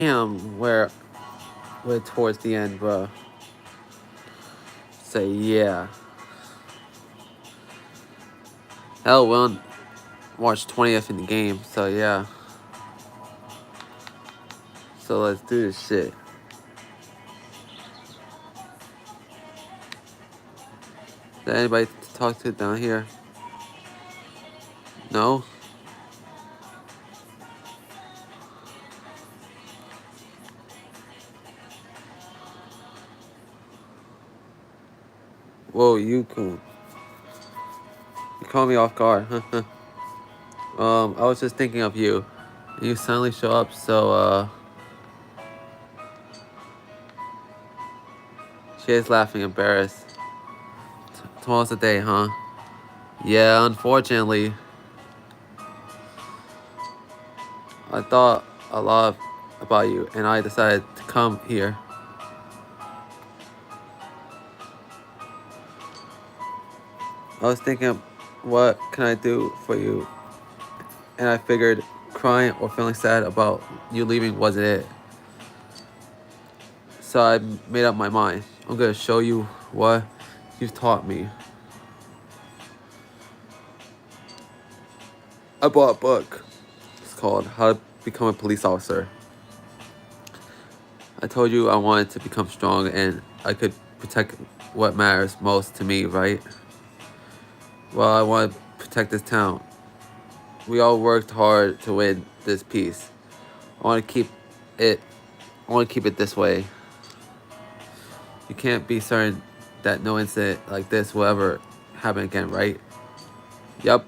Damn, we're towards the end, bro. Say yeah. Hell, we're on March 20th in the game, so yeah. So let's do this shit. Is there anybody to talk to down here? No? Whoa, Yukun. You caught me off guard, huh? I was just thinking of you. You suddenly show up, so, she is laughing, embarrassed. Tomorrow's the day, huh? Yeah, unfortunately. I thought a lot about you, and I decided to come here. I was thinking, what can I do for you? And I figured crying or feeling sad about you leaving wasn't it. So I made up my mind. I'm gonna show you what you've taught me. I bought a book. It's called How to Become a Police Officer. I told you I wanted to become strong and I could protect what matters most to me, right? Well, I want to protect this town. We all worked hard to win this peace. I want to keep it. I want to keep it this way. You can't be certain that no incident like this will ever happen again, right? Yup.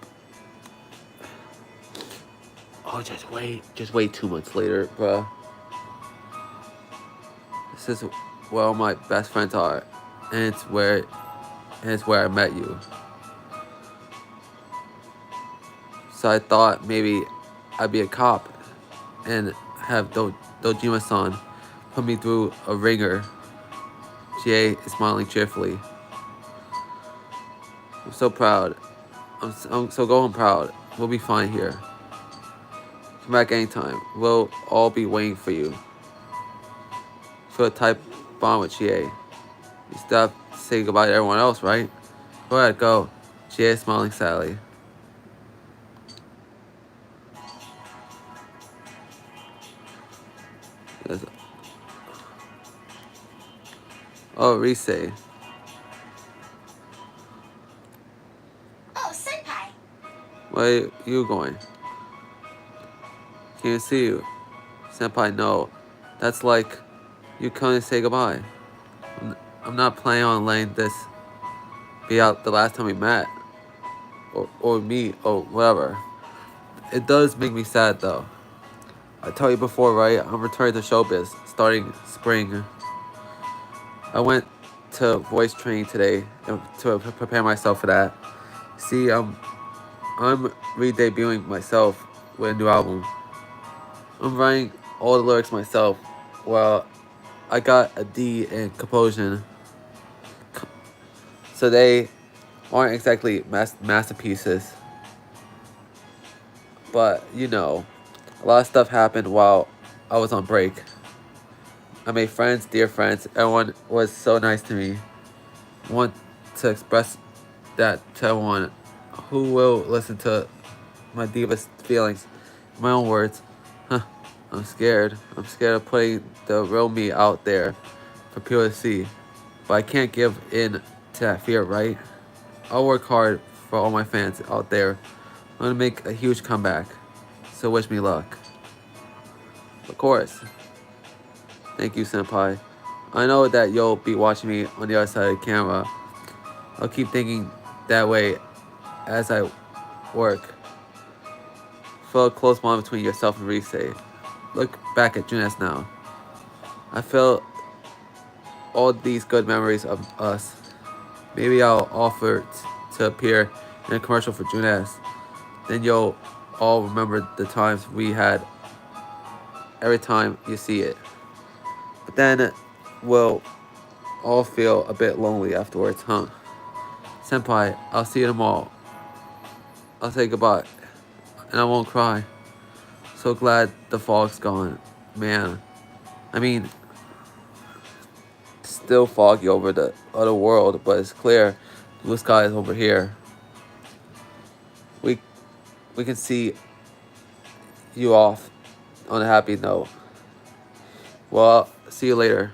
Oh, just wait. Just wait 2 months later, bruh. This is where all my best friends are, and it's where I met you. So I thought maybe I'd be a cop and have Dojima-san put me through a ringer. GA is smiling cheerfully. I'm so proud. I'm so going proud. We'll be fine here. Come back anytime. We'll all be waiting for you. Feel a tight bond with GA. You still have to say goodbye to everyone else, right? Go ahead, go. GA is smiling sadly. Oh, Rise. Oh, Senpai. Where are you going? Can't see you. Senpai, no. That's like you coming to say goodbye. I'm not planning on letting this be out the last time we met. Or meet, or whatever. It does make me sad, though. I told you before, right? I'm returning to showbiz, starting spring. I went to voice training today to prepare myself for that. See, I'm re-debuting myself with a new album. I'm writing all the lyrics myself. Well, I got a D in composition, so they aren't exactly masterpieces. But you know, a lot of stuff happened while I was on break. I made friends, dear friends. Everyone was so nice to me. I want to express that to everyone who will listen to my deepest feelings, my own words. Huh. I'm scared. I'm scared of putting the real me out there for people to see. But I can't give in to that fear, right? I'll work hard for all my fans out there. I'm gonna make a huge comeback. So wish me luck. Of course. Thank you, Senpai. I know that you'll be watching me on the other side of the camera. I'll keep thinking that way as I work. Feel a close bond between yourself and Rise. Look back at Junes now. I feel all these good memories of us. Maybe I'll offer to appear in a commercial for Junes. Then you'll all remember the times we had every time you see it. But then we'll all feel a bit lonely afterwards, huh? Senpai, I'll see you tomorrow. I'll say goodbye. And I won't cry. So glad the fog's gone. Man, I mean, still foggy over the other world, but it's clear. Blue sky is over here. We can see you off on a happy note. Well, see you later.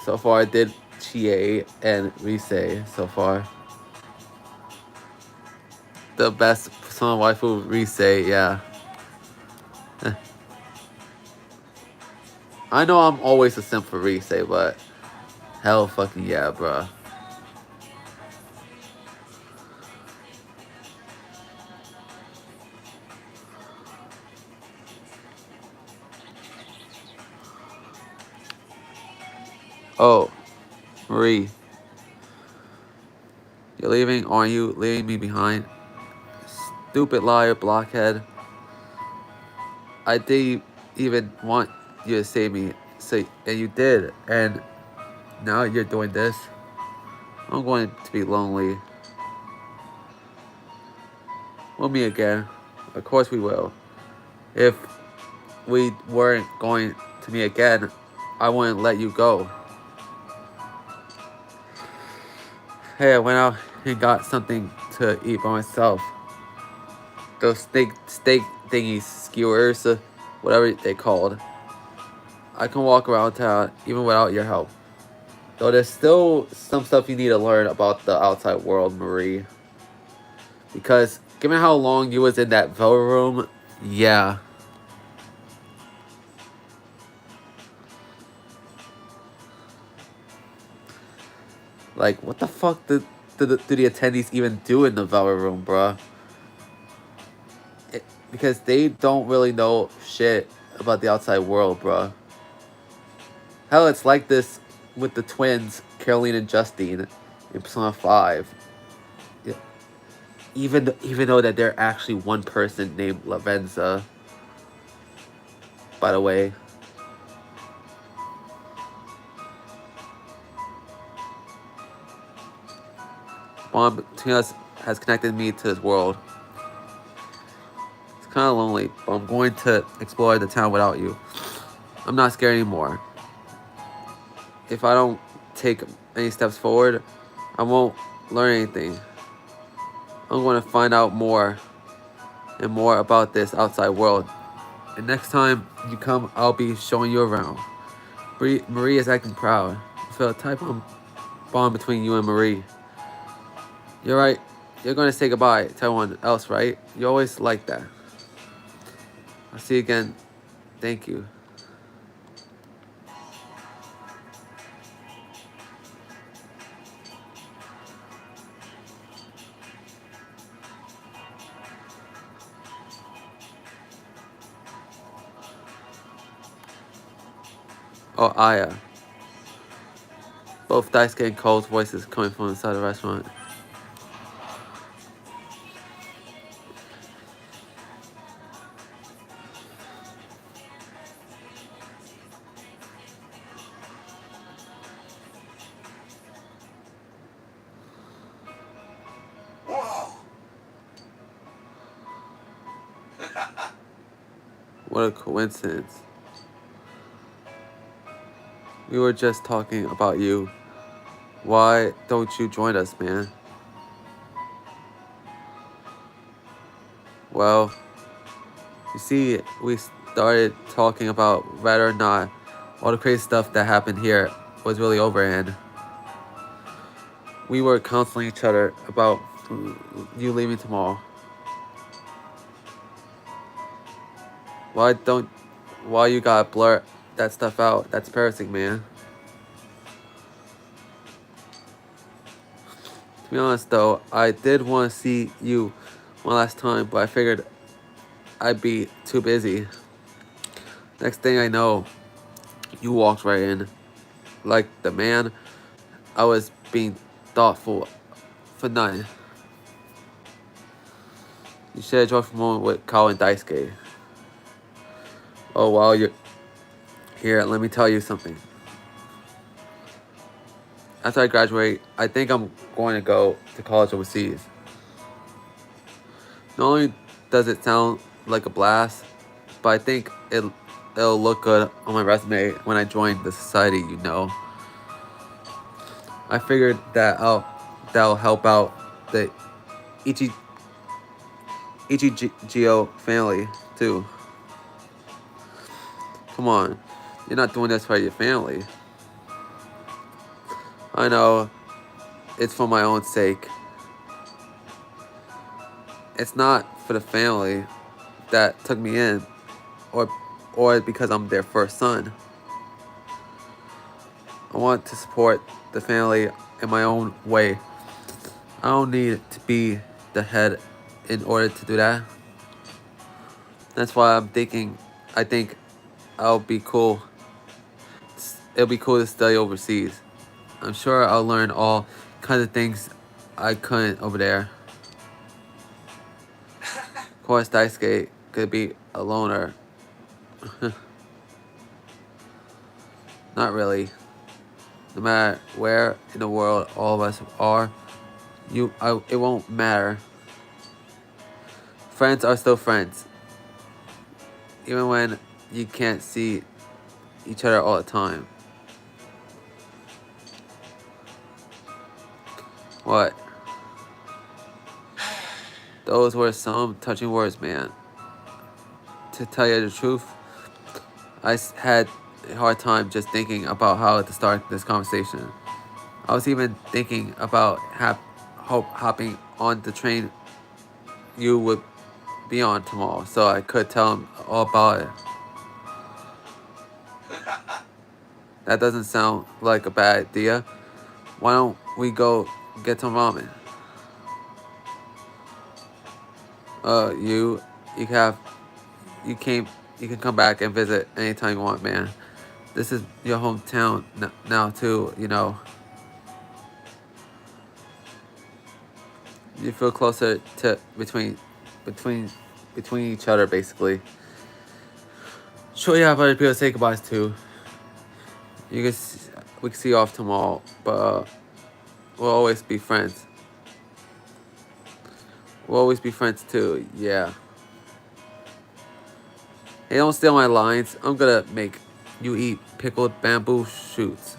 So far, I did Chie and Rise so far. The best Persona waifu Rise, yeah. I know I'm always a simp for Rise, but hell fucking yeah, bruh. Oh, Marie. You're leaving, aren't you? Leaving me behind? Stupid liar, blockhead. I didn't even want you to save me, and you did, and now you're doing this. I'm going to be lonely. We'll meet again. Of course we will. If we weren't going to meet again, I wouldn't let you go. Hey, I went out and got something to eat by myself. Those steak thingies, skewers, whatever they called. I can walk around town even without your help. Though there's still some stuff you need to learn about the outside world, Marie. Because given how long you was in that Velvet room, yeah. Like, what the fuck do the attendees even do in the Velvet room, bruh? Because they don't really know shit about the outside world, bruh. Hell, it's like this with the twins, Caroline and Justine, in Persona 5. Yeah. Even though that they're actually one person named Lavenza. By the way. Bond between us has connected me to this world. It's kind of lonely, but I'm going to explore the town without you. I'm not scared anymore. If I don't take any steps forward, I won't learn anything. I'm going to find out more and more about this outside world. And next time you come, I'll be showing you around. Marie is acting proud. I feel a type of bond between you and Marie. You're right. You're going to say goodbye to everyone else, right? You always like that. I'll see you again. Thank you. Oh, Aya. Both Daisuke and Cole's voices coming from inside the restaurant. What a coincidence. We were just talking about you. Why don't you join us, man? Well, you see, we started talking about whether or not all the crazy stuff that happened here was really over, and we were counseling each other about you leaving tomorrow. Why you gotta blurt that stuff out? That's embarrassing, man. To be honest though, I did want to see you one last time, but I figured I'd be too busy. Next thing I know, you walked right in. Like the man, I was being thoughtful for nothing. You should have joined for a moment with Kao and Daisuke. Oh, while you're here, let me tell you something. After I graduate, I think I'm going to go to college overseas. Not only does it sound like a blast, but I think it'll look good on my resume when I join the society, you know. I figured that'll help out the Ichi, Ichigeo family too. Come on, you're not doing this for your family. I know, it's for my own sake. It's not for the family that took me in, or because I'm their first son. I want to support the family in my own way. I don't need to be the head in order to do that. That's why I think I'll be cool. It'll be cool to study overseas. I'm sure I'll learn all kinds of things I couldn't over there. Of course, Daisuke could be a loner. Not really. No matter where in the world all of us are, it won't matter. Friends are still friends. Even when you can't see each other all the time. What? Those were some touching words, man. To tell you the truth, I had a hard time just thinking about how to start this conversation. I was even thinking about hopping on the train you would be on tomorrow, so I could tell him all about it. That doesn't sound like a bad idea. Why don't we go get some ramen? You have, you came, you can come back and visit anytime you want, man. This is your hometown now too, you know. You feel closer to between each other, basically. Sure, you have other people to say goodbyes to. We can see you off tomorrow, but we'll always be friends. We'll always be friends too, yeah. Hey, don't steal my lines. I'm gonna make you eat pickled bamboo shoots.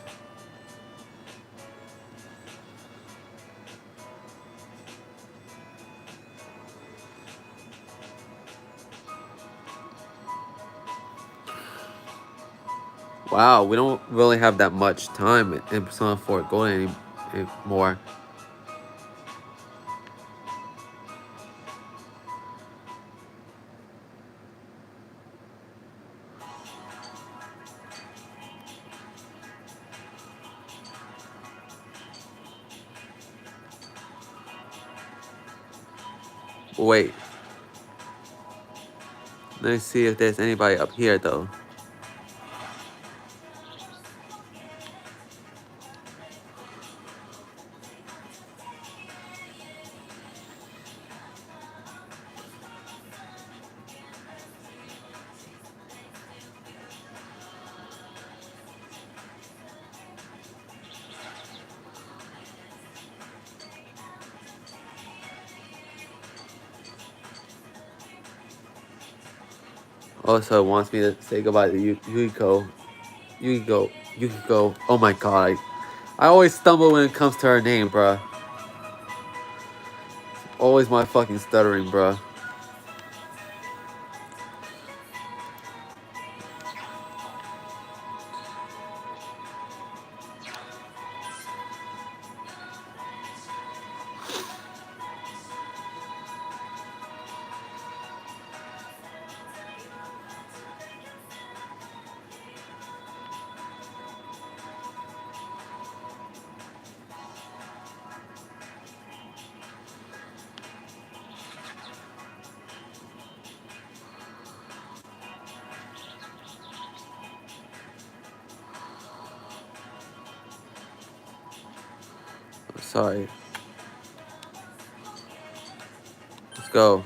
Wow, we don't really have that much time in Persona 4 Golden anymore. Wait. Let me see if there's anybody up here, though. Also wants me to say goodbye to Yukiko. Yukiko. Oh my god. I always stumble when it comes to her name, bruh. Always my fucking stuttering, bruh. Sorry. Let's go.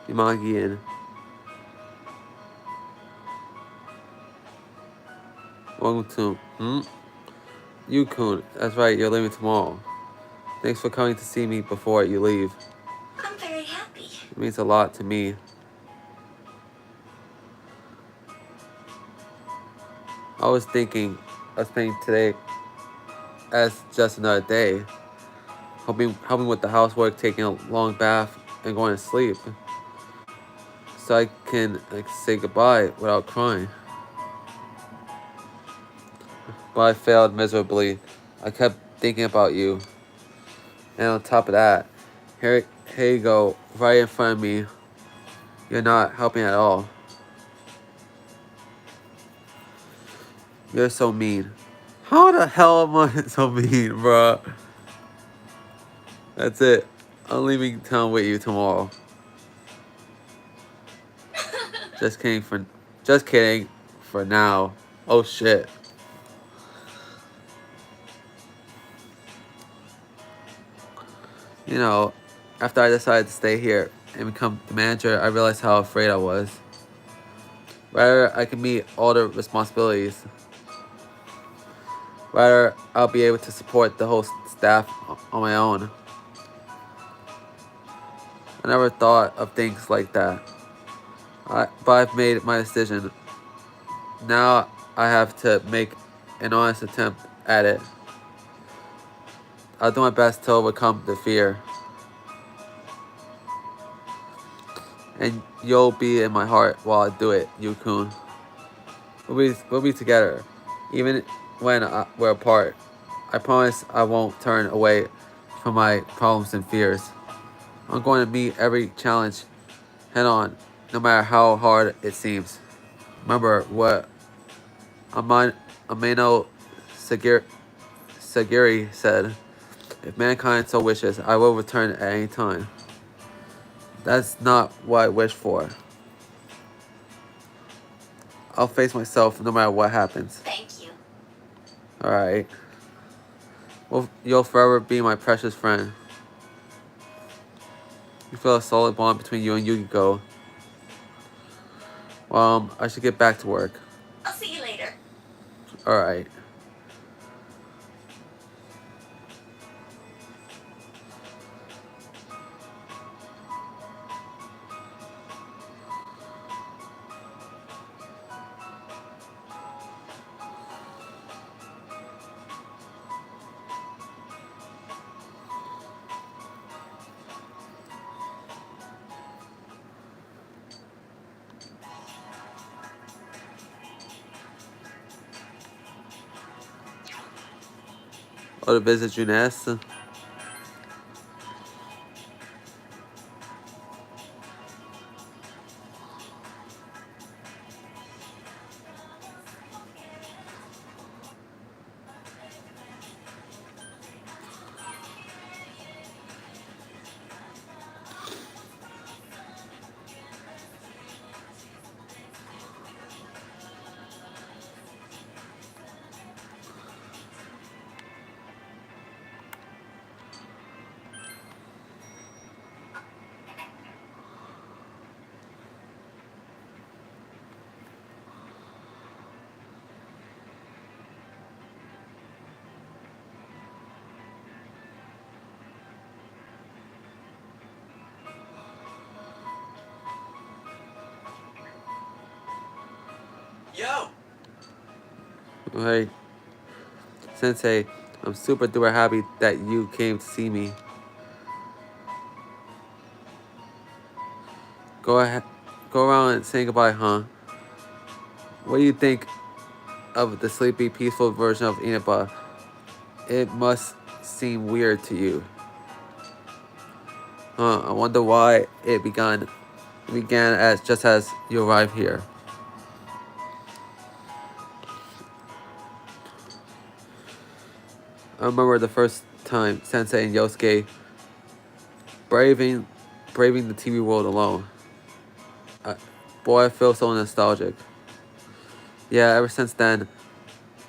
Yumagi and welcome to Yukun. That's right, you're leaving tomorrow. Thanks for coming to see me before you leave. I'm very happy. It means a lot to me. I was thinking of spending today as just another day. Helping with the housework, taking a long bath, and going to sleep. So I can say goodbye without crying. But I failed miserably. I kept thinking about you. And on top of that, here you go, right in front of me. You're not helping at all. You're so mean. How the hell am I so mean, bruh? That's it. I'm leaving town with you tomorrow. Just kidding for now. Oh shit. You know, after I decided to stay here and become the manager, I realized how afraid I was. Rather, I can meet all the responsibilities. Rather, I'll be able to support the whole staff on my own. I never thought of things like that. But I've made my decision. Now I have to make an honest attempt at it. I'll do my best to overcome the fear. And you'll be in my heart while I do it, Yukun. We'll be together, even when we're apart. I promise I won't turn away from my problems and fears. I'm going to meet every challenge head on, no matter how hard it seems. Remember what Ameno Sagiri said, if mankind so wishes, I will return at any time. That's not what I wish for. I'll face myself no matter what happens. Thank you. Alright. Well, you'll forever be my precious friend. You feel a solid bond between you and Yukiko. Well, I should get back to work. I'll see you later. Alright. Or to visit Junessa. Yo! Hey, Sensei, I'm super duper happy that you came to see me. Go ahead, go around and say goodbye, huh? What do you think of the sleepy, peaceful version of Inaba? It must seem weird to you. Huh, I wonder why it began as just as you arrived here. I remember the first time Sensei and Yosuke braving the TV world alone. Boy, I feel so nostalgic. Yeah, ever since then,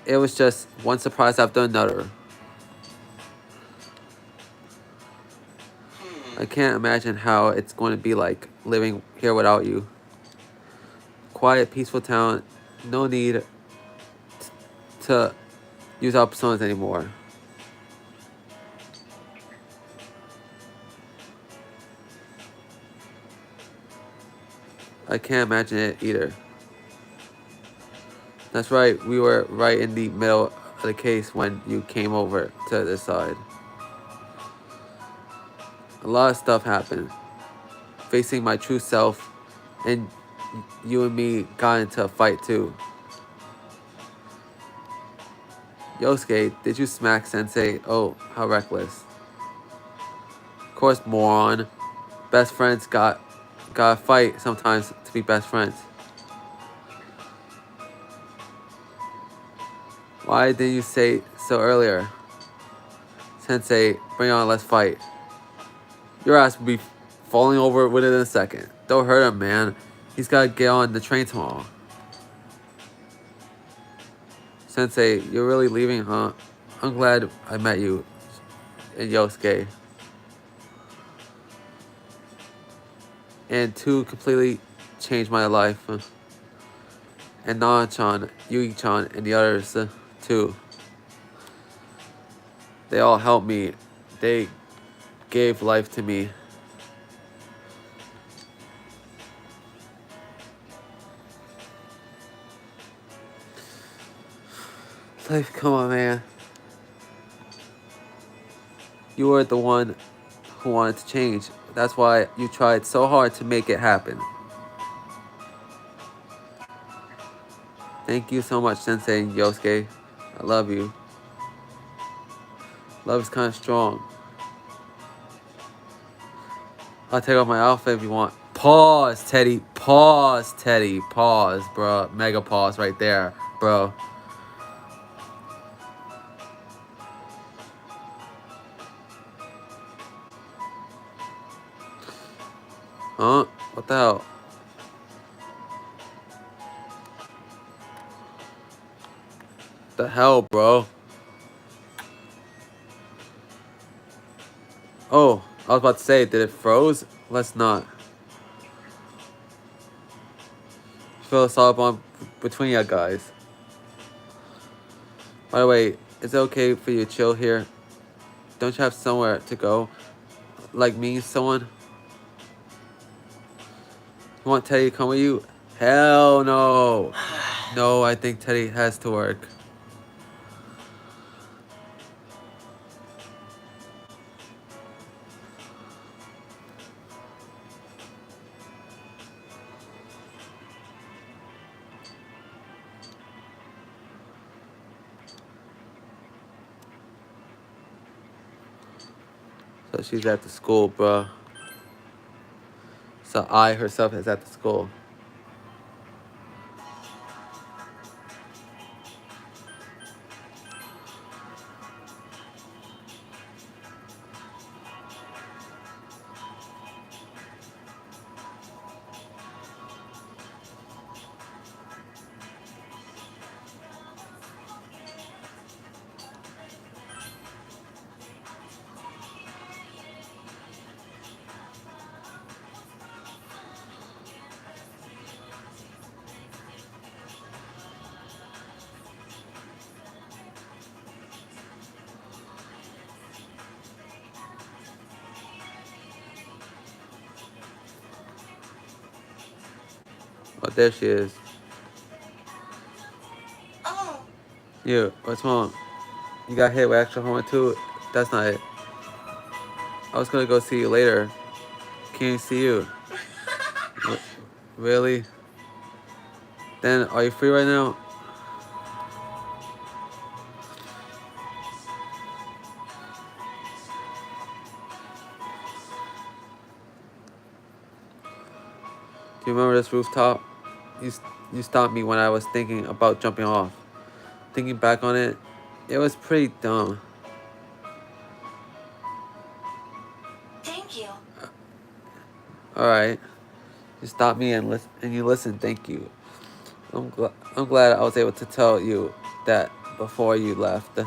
it was just one surprise after another. I can't imagine how it's going to be like living here without you. Quiet, peaceful town. No need to use our personas anymore. I can't imagine it either. That's right, we were right in the middle of the case when you came over to this side. A lot of stuff happened. Facing my true self, and you and me got into a fight too. Yosuke, did you smack Sensei? Oh, how reckless. Of course, moron. Best friends gotta fight sometimes to be best friends. Why didn't you say so earlier? Sensei, bring on, let's fight. Your ass will be falling over within a second. Don't hurt him, man. He's gotta get on the train tomorrow. Sensei, you're really leaving, huh? I'm glad I met you in Yosuke. And two completely changed my life. And Nana-chan, Yugi-chan, and the others too. They all helped me. They gave life to me. Life, come on, man. You were the one who wanted to change. That's why you tried so hard to make it happen. Thank you so much, Sensei and Yosuke. I love you. Love is kind of strong. I'll take off my outfit if you want. Pause, Teddy. Pause, Teddy. Pause, bro. Mega pause right there, bro. Huh? What the hell? The hell, bro? Oh, I was about to say, did it froze? Let's not. Fill us all up on between you guys. By the way, is it okay for you to chill here? Don't you have somewhere to go? Like me, someone? You want Teddy to come with you? Hell no. No, I think Teddy has to work. So she's at the school, bruh. So I herself is at the school. Oh, there she is. Oh, You, what's wrong? You got hit with extra homework too? That's not it. I was gonna go see you later. Can't see you. Really? Then, are you free right now? Do you remember this rooftop? You stopped me when I was thinking about jumping off. Thinking back on it, it was pretty dumb. thank you. Alright. You stopped me and you listened, thank you. I'm glad I was able to tell you that before you left.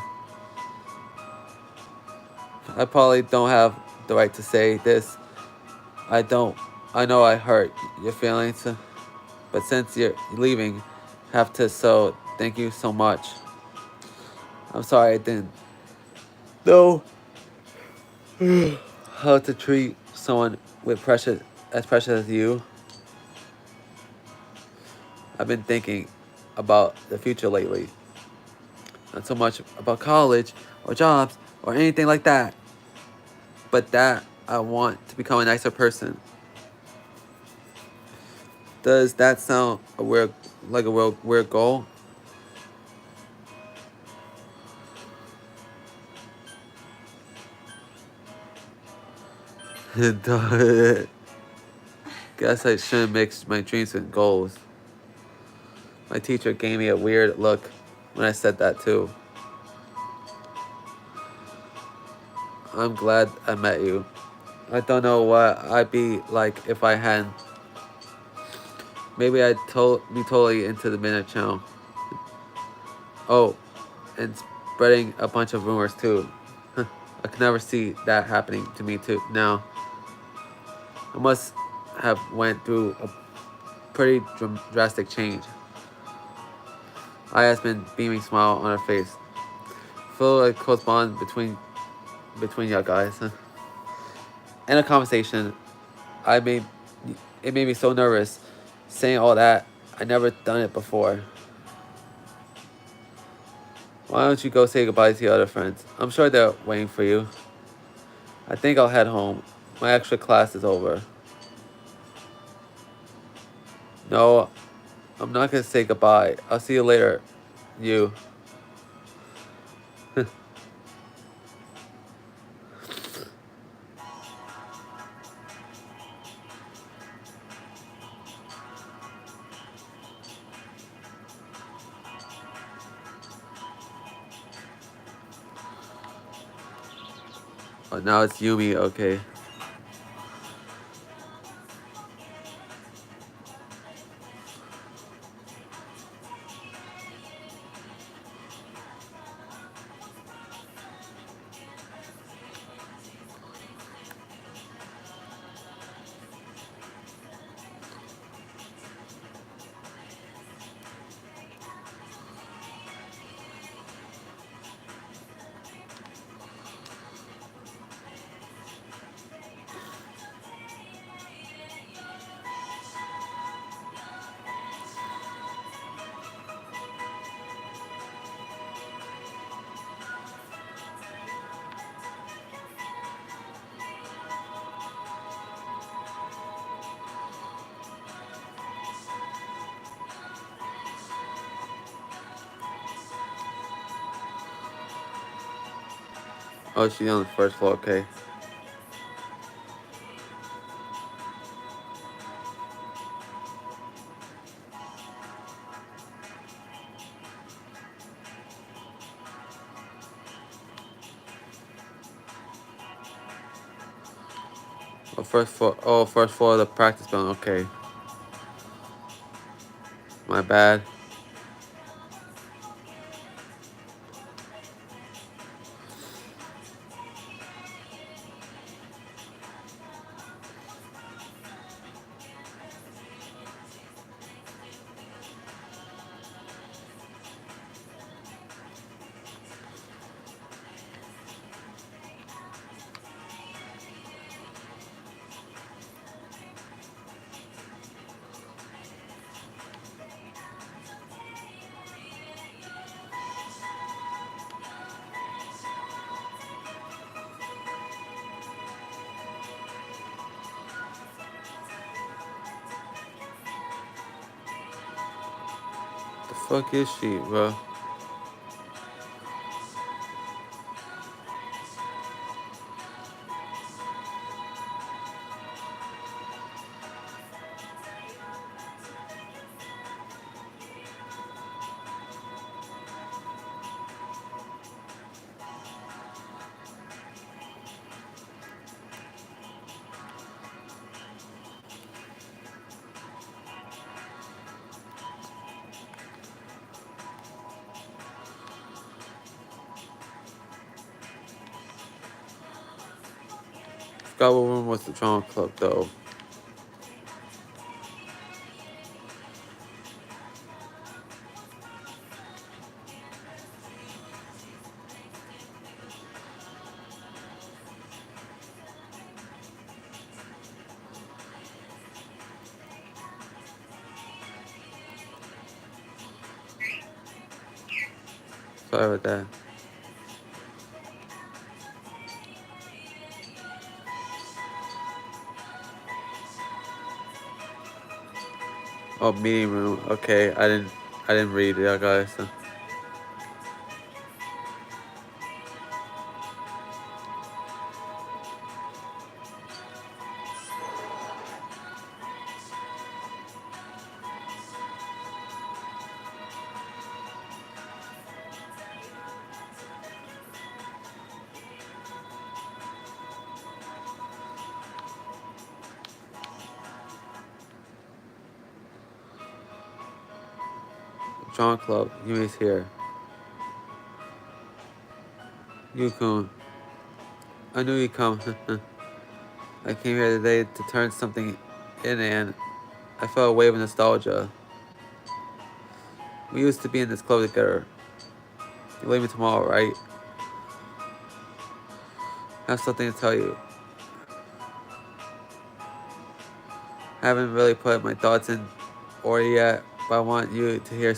I probably don't have the right to say this. I don't I know I hurt your feelings, but since you're leaving, have to. So thank you so much. I'm sorry I didn't know how to treat someone with precious as you. I've been thinking about the future lately. Not so much about college or jobs or anything like that, but that I want to become a nicer person. Does that sound weird goal? Guess I shouldn't mix my dreams and goals. My teacher gave me a weird look when I said that too. I'm glad I met you. I don't know what I'd be like if I hadn't. Maybe I'd be totally into the Midnight Channel. Oh, and spreading a bunch of rumors too. I could never see that happening to me too. Now, I must have went through a pretty drastic change. Aya's been beaming smile on her face. Feel like a close bond between y'all guys. In a conversation, I made it made me so nervous saying all that. I never done it before. Why don't you go say goodbye to your other friends? I'm sure they're waiting for you. I think I'll head home. My extra class is over. No, I'm not gonna say goodbye. I'll see you later. You. Oh, now it's Yumi, okay. Oh, she's on the first floor, okay. First floor of the practice building, okay. My bad. The fuck is she, bro? Forgot what room was the drama club though. Sorry about that. Oh, meeting room. Okay, I didn't read it, guys. So. John Club, Yumi's here. Yukun, I knew you'd come. I came here today to turn something in and I felt a wave of nostalgia. We used to be in this club together. You leave me tomorrow, right? I have something to tell you. I haven't really put my thoughts in order yet, but I want you to hear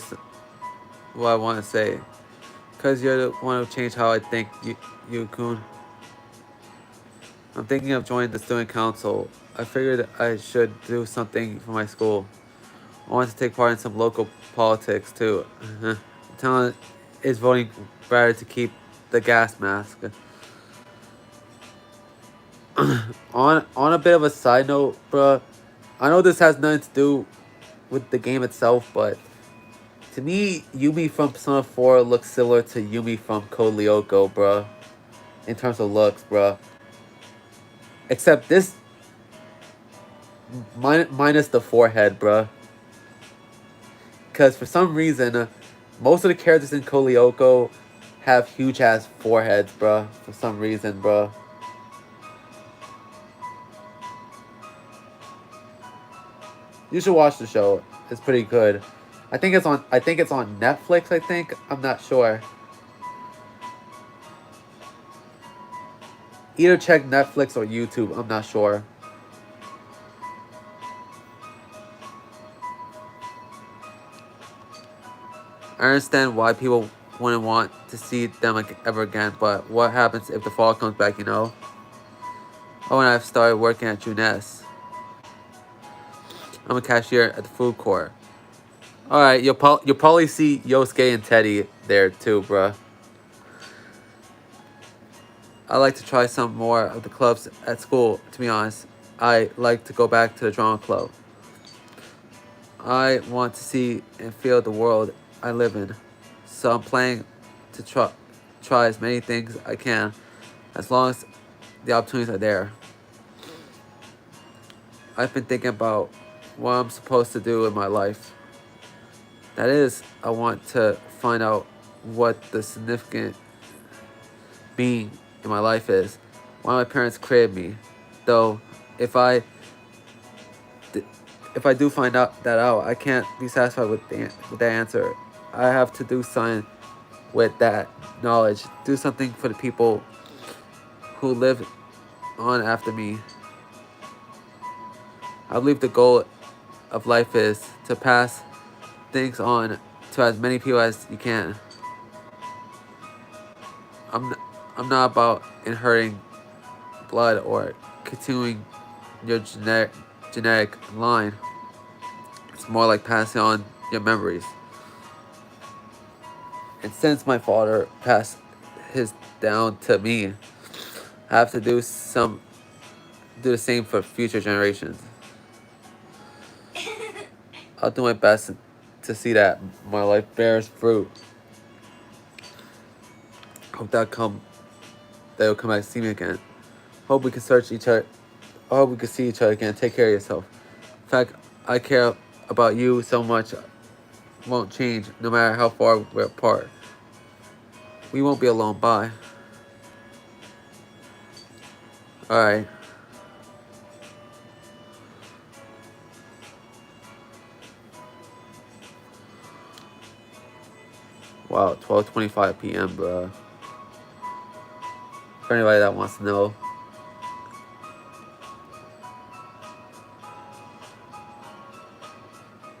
what I want to say. Because you're the one who changed how I think, Yukun. I'm thinking of joining the student council. I figured I should do something for my school. I want to take part in some local politics too. The town is voting better to keep the gas mask. On a bit of a side note, bruh, I know this has nothing to do with the game itself, but to me, Yumi from Persona 4 looks similar to Yumi from Code Lyoko, bruh. In terms of looks, bruh. Except this, minus the forehead, bruh. Because for some reason, most of the characters in Code Lyoko have huge ass foreheads, bruh. For some reason, bruh. You should watch the show. It's pretty good. I think it's on Netflix, I think. I'm not sure. Either check Netflix or YouTube, I'm not sure. I understand why people wouldn't want to see them ever again, but what happens if the fall comes back, you know? Oh, and I've started working at Junes. I'm a cashier at the food court. Alright, you'll probably see Yosuke and Teddy there too, bruh. I like to try some more of the clubs at school, to be honest. I like to go back to the drama club. I want to see and feel the world I live in. So I'm planning to try as many things I can, as long as the opportunities are there. I've been thinking about what I'm supposed to do in my life. That is, I want to find out what the significant being in my life is. Why my parents created me. Though, if I do find out, I can't be satisfied with that answer. I have to do something with that knowledge. Do something for the people who live on after me. I believe the goal of life is to pass things on to as many people as you can. I'm not about inheriting blood or continuing your genetic line. It's more like passing on your memories. And since my father passed his down to me, I have to do the same for future generations. I'll do my best to see that my life bears fruit. Hope they'll come back to see me again. Hope we can search each other. I hope we can see each other again. Take care of yourself. In fact, I care about you so much. Won't change no matter how far we're apart. We won't be alone. Bye. Alright. Wow, 12:25 p.m., bro. For anybody that wants to know.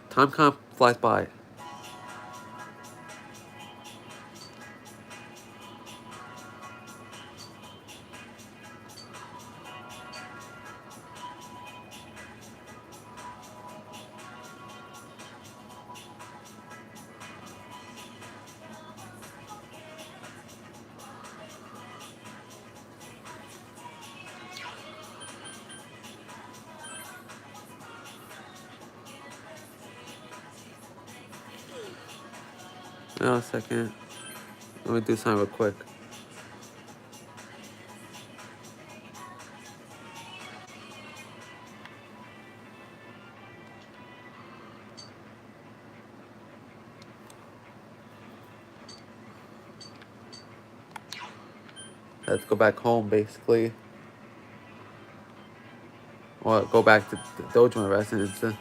Time kind of flies by. Wait on a second. Let me do something real quick. Let's go back home, basically. Or go back to the Dojima residence.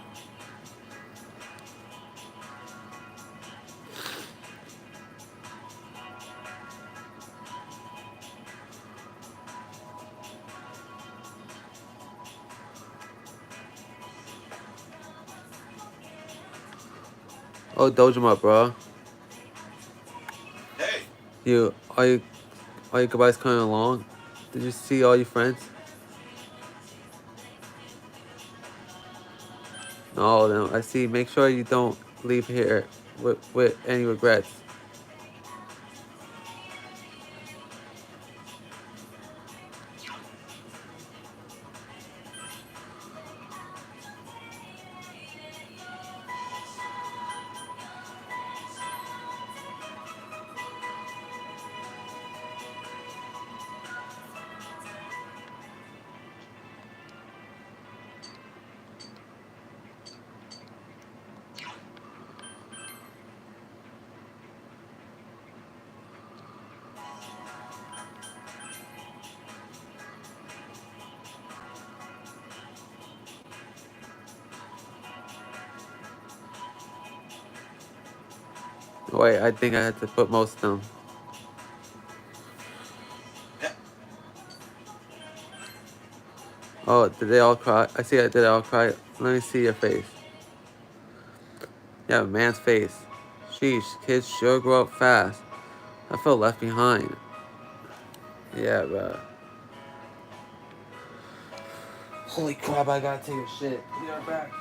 Oh, Dojima, bro. Hey. Are you guys coming along? Did you see all your friends? No, I see. Make sure you don't leave here with any regrets. Wait, I think I had to put most of them. Oh, did they all cry? I see. Did they all cry? Let me see your face. Yeah, man's face. Sheesh, kids sure grow up fast. I feel left behind. Yeah, bro. Holy crap! I gotta take a shit. Be right back.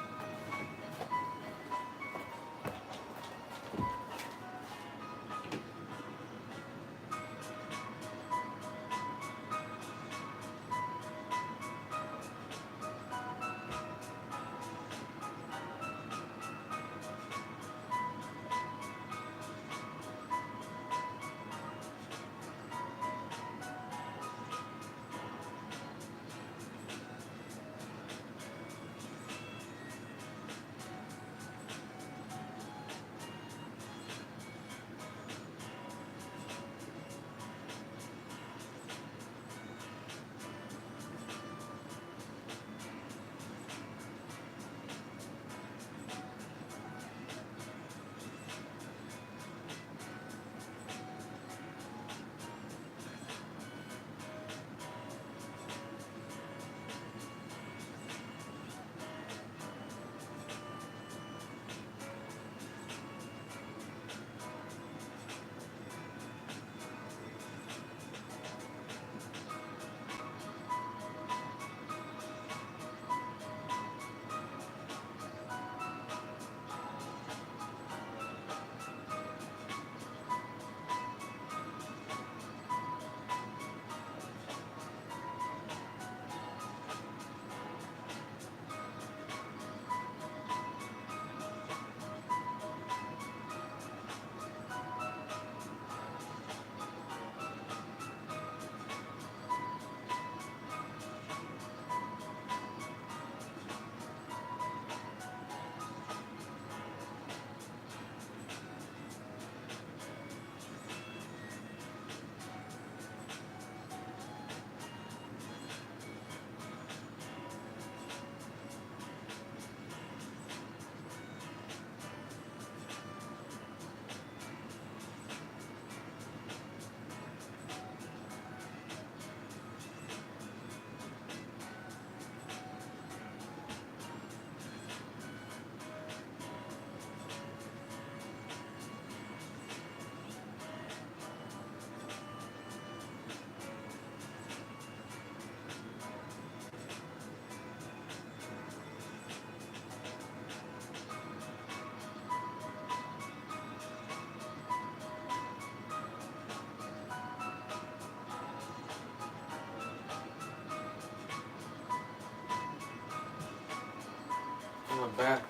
I'm back.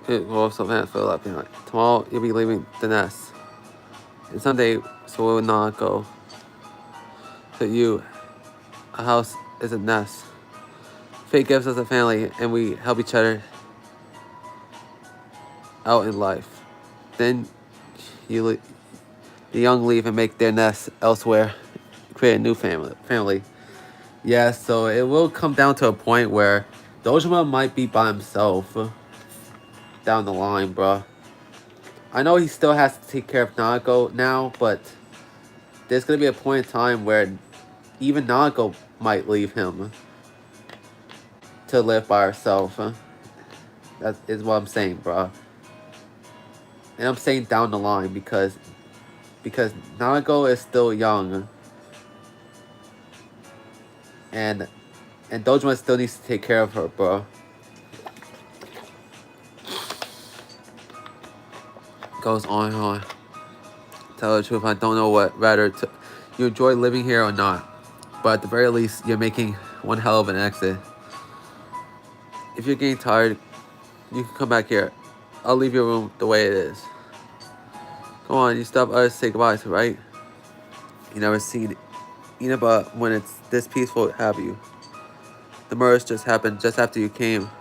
It will also fast for left behind. Tomorrow you'll be leaving the nest. And someday, so we will not go. To you, a house is a nest. Fate gives us a family, and we help each other out in life. Then you, the young leave and make their nest elsewhere, create a new family. Yeah, so it will come down to a point where Dojima might be by himself down the line, bruh. I know he still has to take care of Nago now, but there's gonna be a point in time where even Nago might leave him to live by herself. That is what I'm saying, bruh. And I'm saying down the line because Nago is still young, and Dojima still needs to take care of her, bro. Goes on and on. Tell the truth, I don't know what rather you enjoy living here or not, but at the very least, you're making one hell of an exit. If you're getting tired, you can come back here. I'll leave your room the way it is. Come on, you stop us to say goodbye to, right? You never seen Inaba when it's this peaceful, have you? The murders just happened just after you came.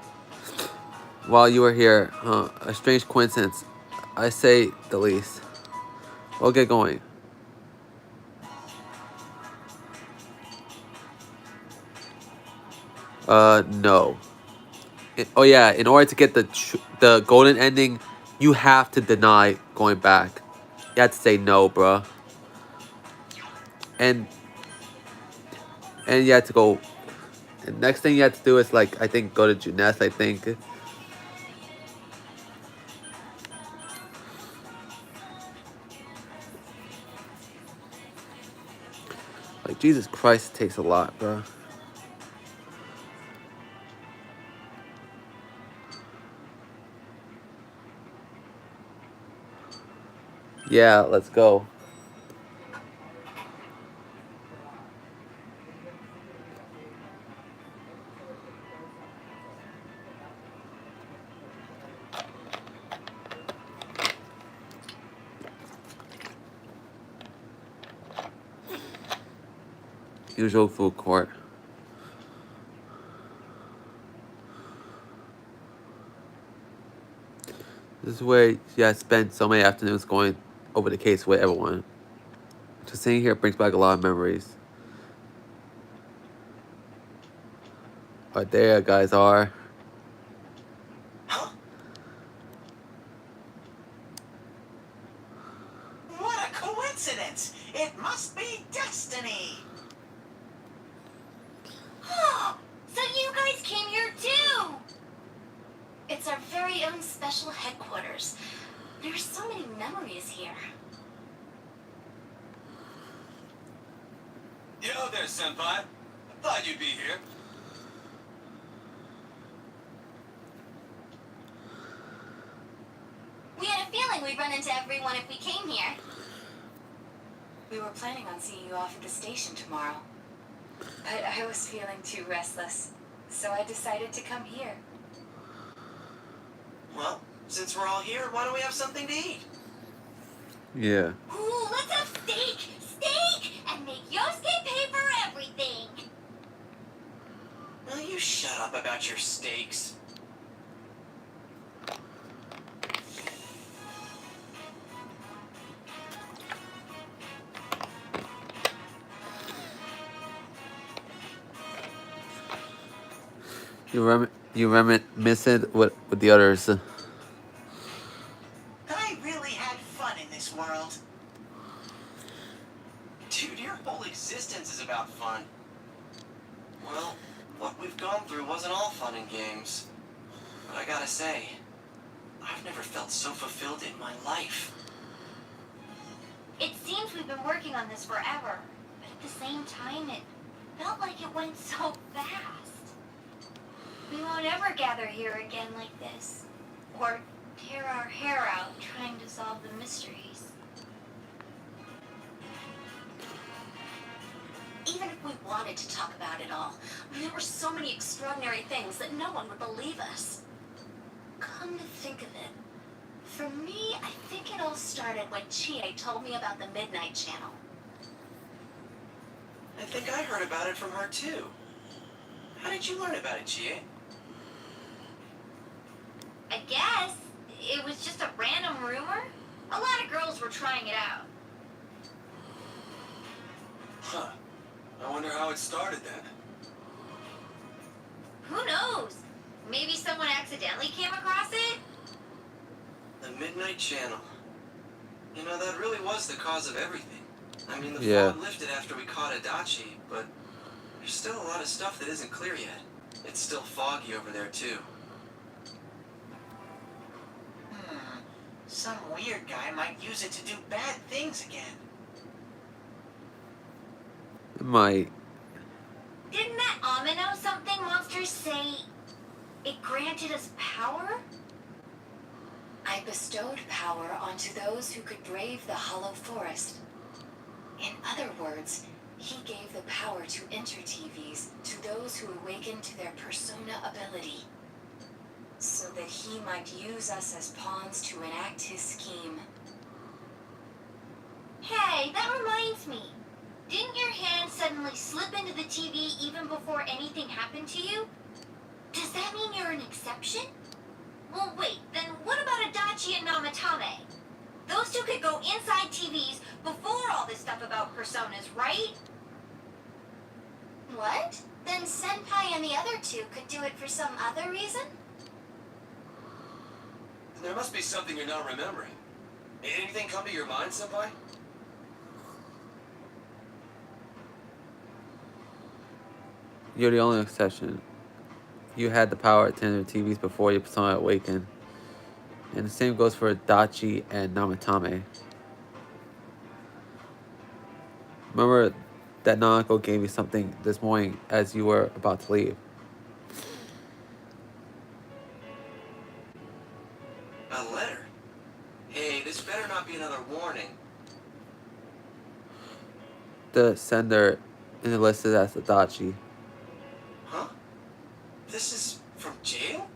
While you were here, a strange coincidence, I say the least. We'll get going. No. Oh yeah, in order to get the golden ending, you have to deny going back. You have to say no, bruh. And you have to go. And next thing you have to do is like I think go to Junes. I think. Like Jesus Christ, it takes a lot, bruh. Yeah, let's go. Usual food court. This is where you guys spend so many afternoons going over the case with everyone. Just sitting here brings back a lot of memories. But there you guys are. Huh? What a coincidence! It must be destiny! Oh, so you guys came here too! It's our very own special headquarters. There's so many memories here. Yo there, Senpai. I thought you'd be here. We had a feeling we'd run into everyone if we came here. We were planning on seeing you off at the station tomorrow. But I was feeling too restless, so I decided to come here. Well, since we're all here, why don't we have something to eat? Yeah. Ooh, let's have steak! Steak! And make Yosuke pay for everything! Will you shut up about your steaks? You reminisce it with the others. I really had fun in this world. Dude, your whole existence is about fun. Well, what we've gone through wasn't all fun and games. But I gotta say, I've never felt so fulfilled in my life. It seems we've been working on this forever, but at the same time, it felt like it went so fast. We won't ever gather here again like this, or tear our hair out trying to solve the mysteries. Even if we wanted to talk about it all, there were so many extraordinary things that no one would believe us. Come to think of For me, I think it all started when Chie told me about the Midnight Channel. I think I heard about it from her too. How did you learn about it, Chie? I guess it was just a random rumor. A lot of girls were trying it out. Huh. I wonder how it started then. Who knows? Maybe someone accidentally came across it? The Midnight Channel. You know, that really was the cause of everything. I mean, the Yeah. fog lifted after we caught Adachi, but there's still a lot of stuff that isn't clear yet. It's still foggy over there, too. Some weird guy might use it to do bad things again. My Didn't that Amino something monster say it granted us power? I bestowed power onto those who could brave the Hollow Forest. In other words, he gave the power to Inter-TVs to those who awakened to their persona ability, so that he might use us as pawns to enact his scheme. Hey, that reminds me. Didn't your hand suddenly slip into the TV even before anything happened to you? Does that mean you're an exception? Well, wait, then what about Adachi and Namatame? Those two could go inside TVs before all this stuff about personas, right? What? Then Senpai and the other two could do it for some other reason? There must be something you're not remembering. Anything come to your mind, Senpai? You're the only exception. You had the power to enter TVs before your persona awakened. And the same goes for Dachi and Namatame. Remember that Nanako gave you something this morning as you were about to leave. A letter? Hey, this better not be another warning. The sender is listed as Adachi. Huh? This is from jail?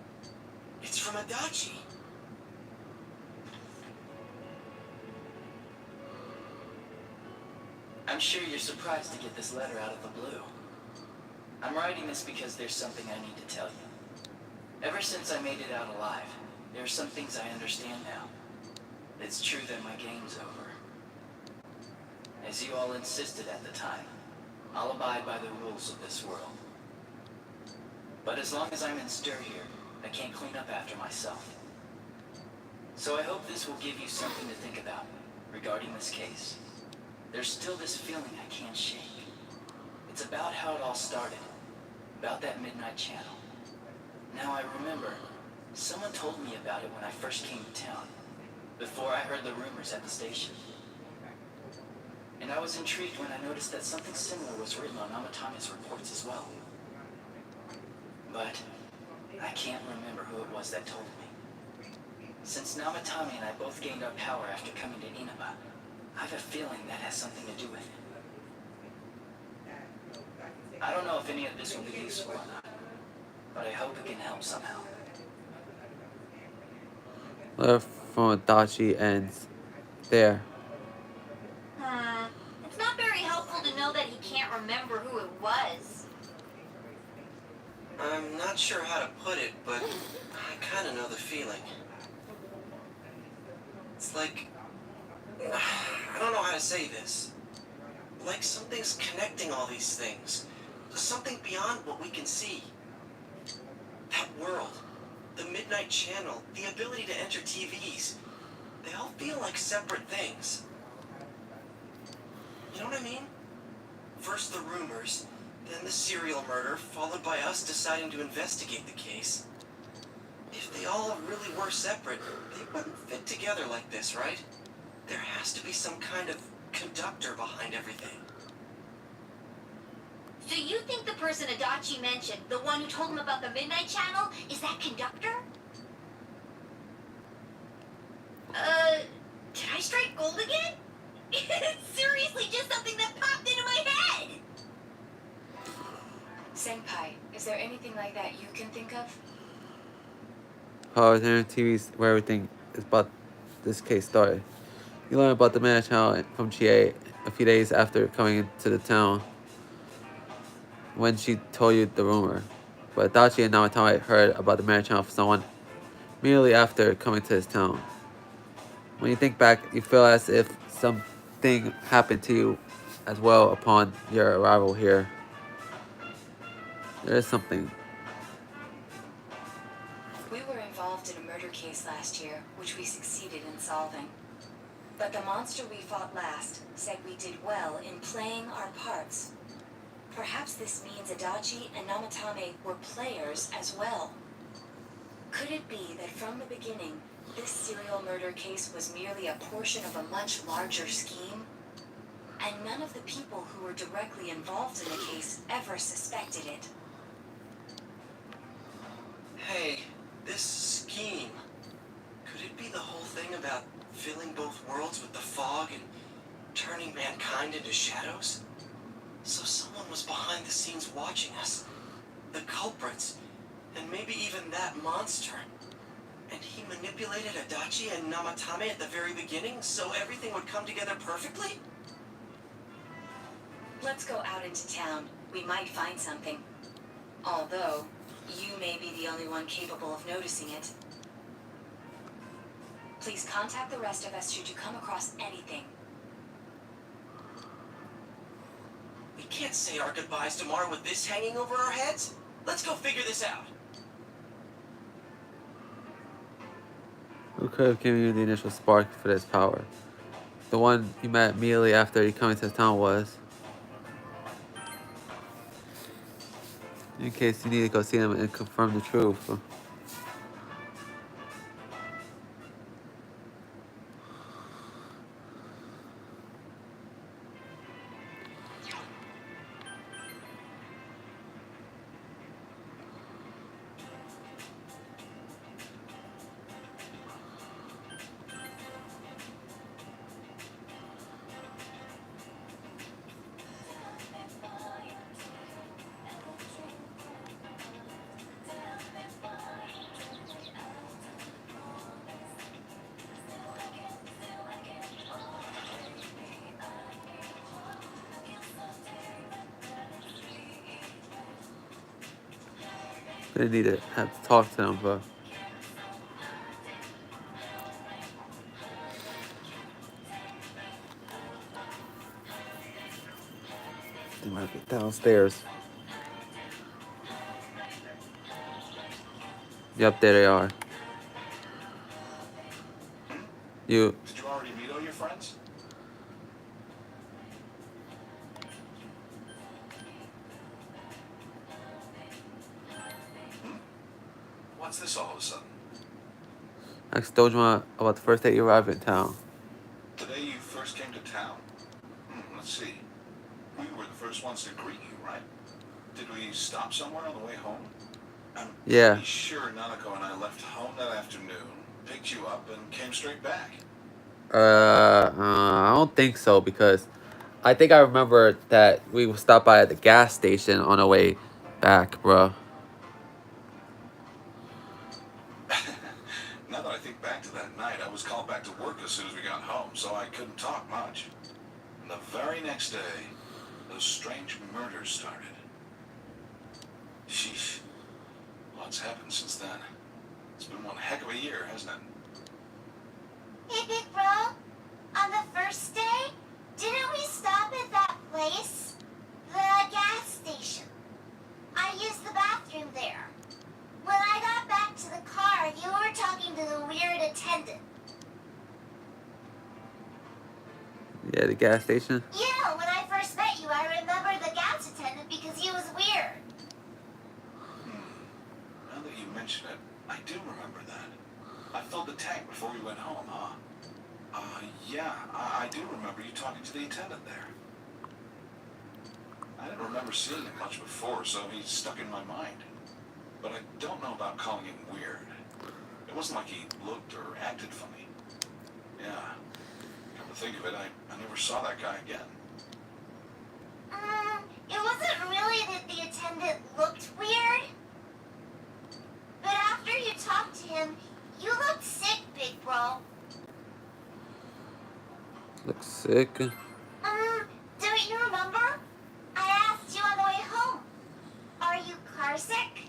It's from Adachi. I'm sure you're surprised to get this letter out of the blue. I'm writing this because there's something I need to tell you. Ever since I made it out alive, there are some things I understand now. It's true that my game's over. As you all insisted at the time, I'll abide by the rules of this world. But as long as I'm in stir here, I can't clean up after myself. So I hope this will give you something to think about regarding this case. There's still this feeling I can't shake. It's about how it all started, about that Midnight Channel. Now I remember, someone told me about it when I first came to town, before I heard the rumors at the station. And I was intrigued when I noticed that something similar was written on Namatame's reports as well. But I can't remember who it was that told me. Since Namatame and I both gained our power after coming to Inaba, I have a feeling that has something to do with it. I don't know if any of this will be useful or not, but I hope it can help somehow. Letter from Adachi ends there. It's not very helpful to know that he can't remember who it was. I'm not sure how to put it, but I kind of know the feeling. It's like... I don't know how to say this. Like something's connecting all these things. Something beyond what we can see. That world, the Midnight Channel, the ability to enter TVs. They all feel like separate things. You know what I mean? First the rumors, then the serial murder, followed by us deciding to investigate the case. If they all really were separate, they wouldn't fit together like this, right? There has to be some kind of conductor behind everything. So you think the person Adachi mentioned, the one who told him about the Midnight Channel, is that conductor? Did I strike gold again? It's seriously just something that popped into my head! Senpai, is there anything like that you can think of? How is there TVs where everything is about this case started. You learn about the man child from Chie a few days after coming into the town when she told you the rumor. But Adachi and Namatame heard about the man child from someone merely after coming to his town. When you think back, you feel as if something happened to you as well upon your arrival here. There is something. We were involved in a murder case last year, which we succeeded in solving. But the monster we fought last said we did well in playing our parts. Perhaps this means Adachi and Namatame were players as well. Could it be that from the beginning, this serial murder case was merely a portion of a much larger scheme? And none of the people who were directly involved in the case ever suspected it. Hey, this scheme. Could it be the whole thing about filling both worlds with the fog and turning mankind into shadows? So someone was behind the scenes watching us. The culprits. And maybe even that monster. And he manipulated Adachi and Namatame at the very beginning so everything would come together perfectly? Let's go out into town. We might find something. Although, you may be the only one capable of noticing it. Please contact the rest of us should you come across anything. We can't say our goodbyes tomorrow with this hanging over our heads. Let's go figure this out. Who could have given you the initial spark for this power? The one you met immediately after you coming to the town was. In case you need to go see them and confirm the truth. They need to have to talk to them, but they might be downstairs. Yep, there they are. You. Did you already meet all your friends? What's this all of a sudden? Asked Dojima about the first day you arrived in town. The day you first came to town? Let's see. We were the first ones to greet you, right? Did we stop somewhere on the way home? I'm Yeah. pretty sure Nanako and I left home that afternoon, picked you up, and came straight back. I don't think so because I think I remember that we stopped by at the gas station on our way back, bro. Now that I think back to that night, I was called back to work as soon as we got home, so I couldn't talk much. And the very next day, those strange murders started. Sheesh. Lots happened since then. It's been one heck of a year, hasn't it? Hey, Big Bro. On the first day, didn't we stop at that place? The gas station. I used the bathroom there. When I got back to the car, you were talking to the weird attendant. Yeah, the gas station. Yeah, when I first met you, I remember the gas attendant because he was weird. Now that you mention it, I do remember that. I filled the tank before we went home, huh? Yeah, I do remember you talking to the attendant there. I didn't remember seeing him much before, so he stuck in my mind. But I don't know about calling him weird. It wasn't like he looked or acted funny. Yeah. Come to think of it, I never saw that guy again. It wasn't really that the attendant looked weird. But after you talked to him, you looked sick, Big Bro. Looks sick. Don't you remember? I asked you on the way home. Are you car sick?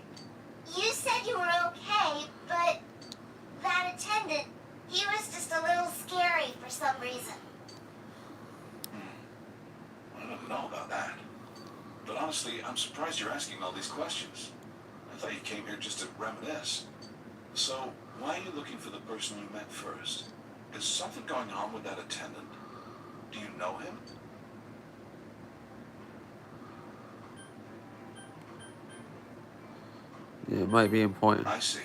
You said you were okay, but that attendant, he was just a little scary for some reason. I don't know about that. But honestly, I'm surprised you're asking all these questions. I thought you came here just to reminisce. So, why are you looking for the person you met first? Is something going on with that attendant? Do you know him? Yeah, it might be important. I see.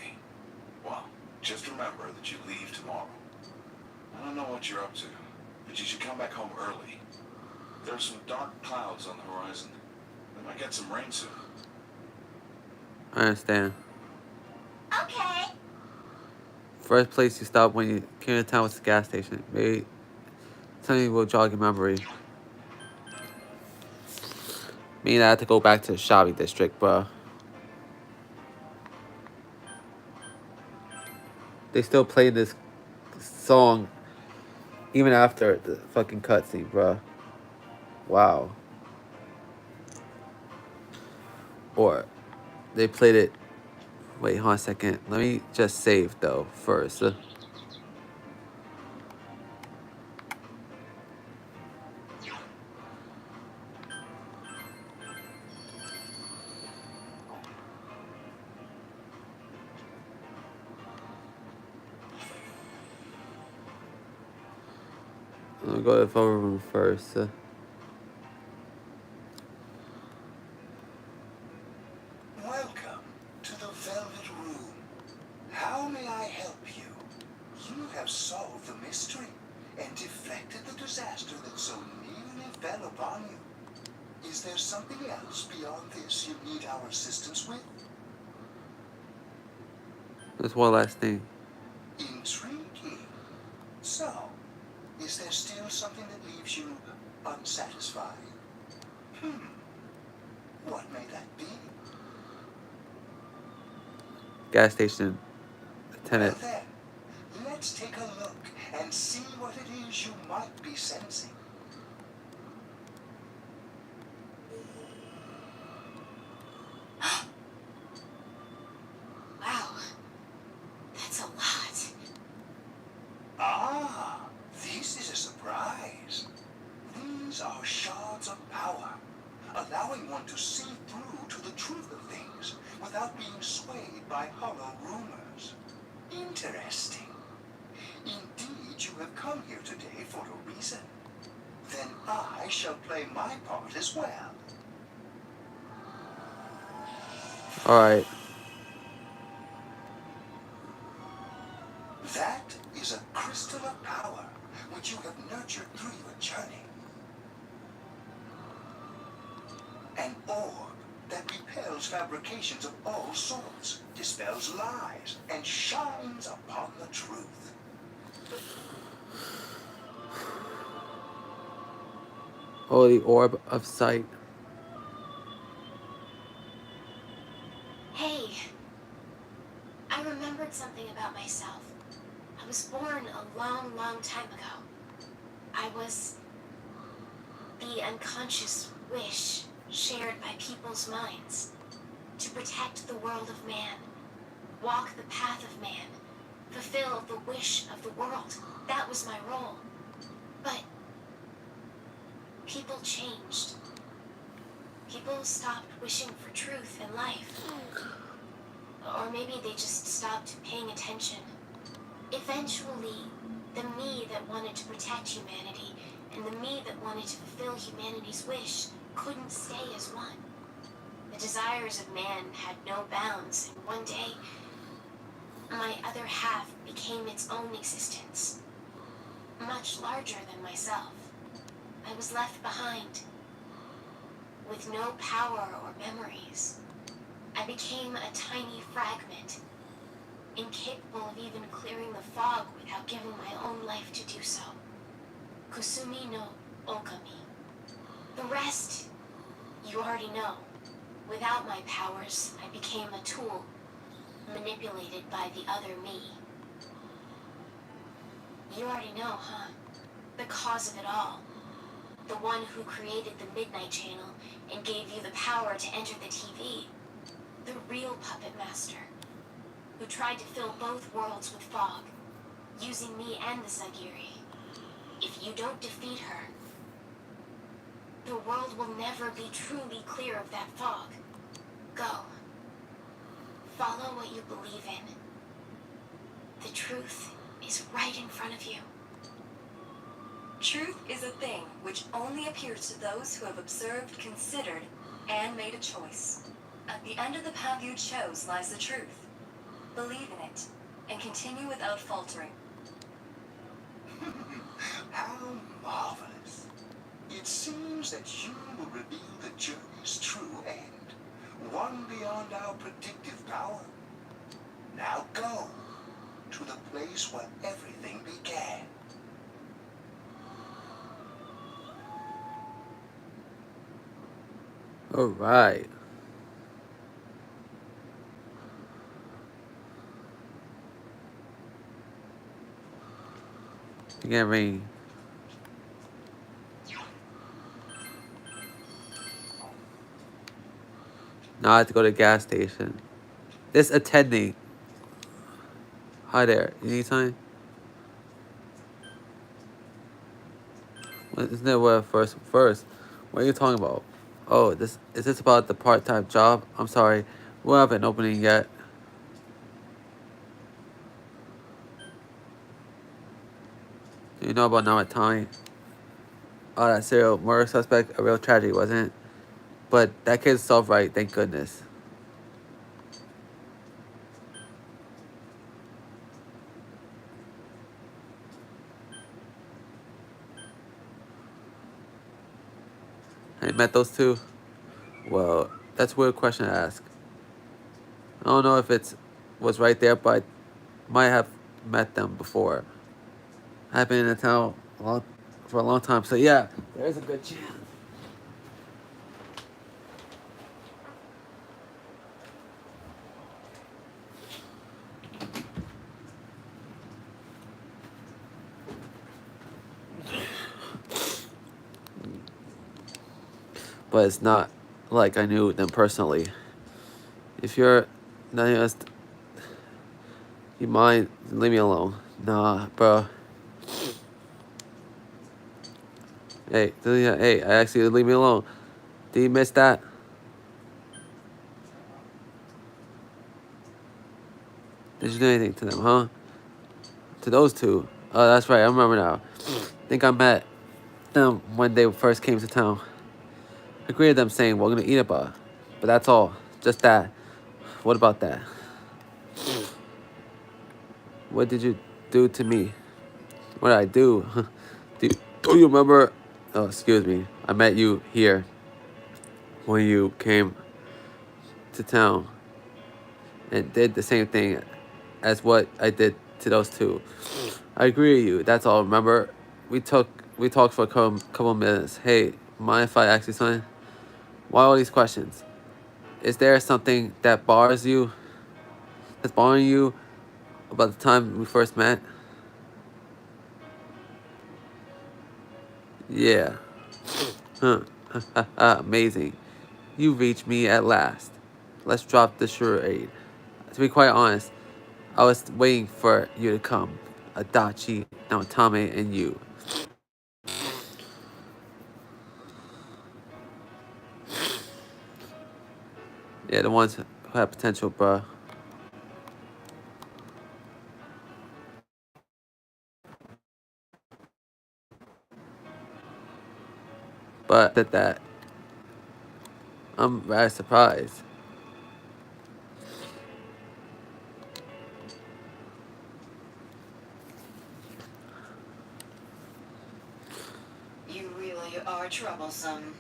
Well, just remember that you leave tomorrow. I don't know what you're up to, but you should come back home early. There are some dark clouds on the horizon. We might get some rain soon. I understand. Okay. First place you stopped when you came to town was the gas station. Maybe something will jog your memory. Meaning I had to go back to the shopping district, bruh. They still play this song even after the fucking cutscene, bruh. Wow. Or they played it. Wait, hold on a second. Let me just save though first. I'll go to the photo room first. Welcome to the Velvet Room. How may I help you? You have solved the mystery and deflected the disaster that so nearly fell upon you. Is there something else beyond this you need our assistance with? There's one last thing. Intriguing. So, is there still something that leaves you unsatisfied? What may that be? Gas station attendant. Well then, let's take a look and see what it is you might be sensing. Wow. That's a lot. Ah, this is a surprise. These are shards of power, allowing one to see through to the truth of things without being swayed by hollow rumors. Interesting. Indeed, you have come here today for a reason. Then I shall play my part as well. Alright. That is a crystal of power, which you have nurtured through your journey. An orb that repels fabrications of all sorts, dispels lies, and shines upon the truth. Holy orb of sight. Hey, I remembered something about myself. I was born a long, long time ago. I was the unconscious wish shared by people's minds to protect the world of man, walk the path of man, fulfill the wish of the world. That was my role. But people changed. People stopped wishing for truth in life. Or maybe they just stopped paying attention. Eventually, the me that wanted to protect humanity and the me that wanted to fulfill humanity's wish couldn't stay as one. The desires of man had no bounds, and one day, my other half became its own existence, much larger than myself. I was left behind, with no power or memories. I became a tiny fragment, incapable of even clearing the fog without giving my own life to do so. Kusumi no Okami. The rest, you already know. Without my powers, I became a tool, manipulated by the other me. You already know, huh? The cause of it all. The one who created the Midnight Channel and gave you the power to enter the TV. The real puppet master, who tried to fill both worlds with fog, using me and the Sagiri. If you don't defeat her, the world will never be truly clear of that fog. Go. Follow what you believe in. The truth is right in front of you. Truth is a thing which only appears to those who have observed, considered, and made a choice. At the end of the path you chose lies the truth. Believe in it, and continue without faltering. How marvelous. It seems that you will reveal the journey's true end, one beyond our predictive power. Now go to the place where everything began. All right. You get me. Now I have to go to the gas station. This attending. Hi there. You need something? Isn't it what first? What are you talking about? Oh, is this about the part-time job? I'm sorry. We don't have an opening yet. Do you know about Namatani? Oh, that serial murder suspect, a real tragedy, wasn't it? But that kid's solved right, thank goodness. Have you met those two? Well, that's a weird question to ask. I don't know if was right there, but I might have met them before. I've been in the town for a long time, so yeah, there's a good chance. But it's not like I knew them personally. If you're not honest, you mind, leave me alone. Nah, bro. Hey, I asked you to leave me alone. Did you miss that? Did you do anything to them, huh? To those two? Oh, that's right, I remember now. I think I met them when they first came to town. I agreed with them saying we're gonna eat a bar. But that's all. Just that. What about that? What did you do to me? What did I do? Do you remember? Oh, excuse me. I met you here when you came to town and did the same thing as what I did to those two. I agree with you. That's all. Remember, we talked for a couple minutes. Hey, mind if I ask you something? Why all these questions? Is there something that bothers you? That's bothering you about the time we first met? Yeah. Huh. Amazing. You reached me at last. Let's drop the charade. To be quite honest, I was waiting for you to come. Adachi, Namatame, and you. Yeah, the ones who have potential, bruh. But at that, I'm rather surprised. You really are troublesome.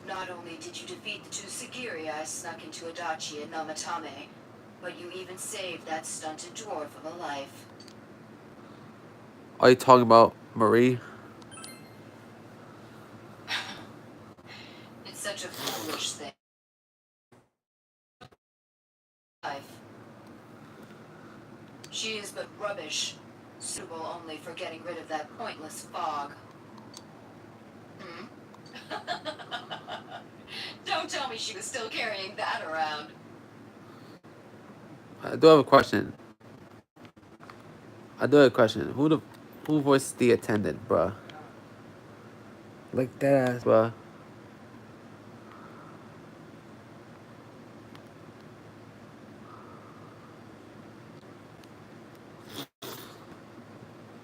Not only did you defeat the two Sagiri I snuck into Adachi and Namatame, but you even saved that stunted dwarf of a life. Are you talking about Marie? It's such a foolish thing. Life. She is but rubbish, suitable only for getting rid of that pointless fog. Hmm? Don't tell me she was still carrying that around. I do have a question. Who voiced the attendant, bruh? Like that ass, bruh.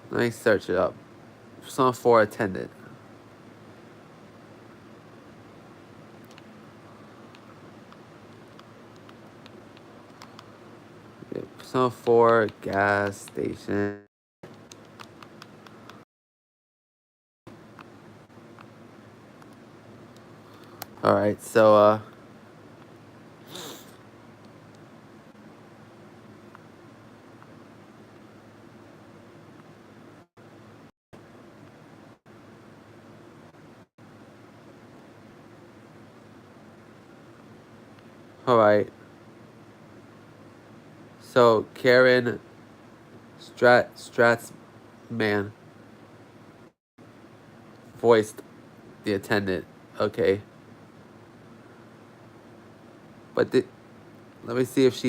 Let me search it up. Persona 4 attendant. Yeah, Persona 4 gas station. Alright, so alright. So Karen Stratsman voiced the attendant. Okay. But let me see if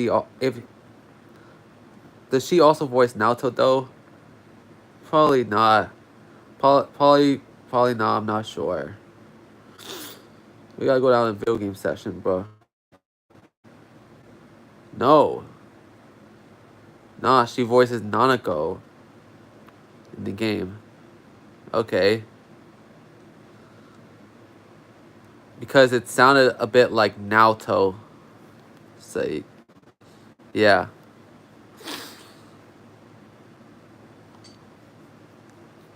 does she also voice Naoto though? Probably not. Probably not. I'm not sure. We gotta go down to video game session, bro. No. Nah, she voices Nanako in the game. Okay. Because it sounded a bit like Naoto. So, yeah.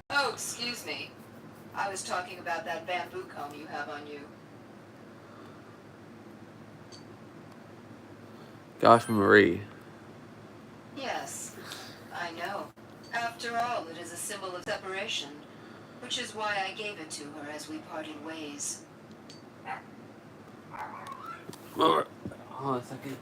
Oh, excuse me. I was talking about that bamboo comb you have on you. Gosh, Marie. Yes, I know. After all, it is a symbol of separation, which is why I gave it to her as we parted ways. Hold on a second.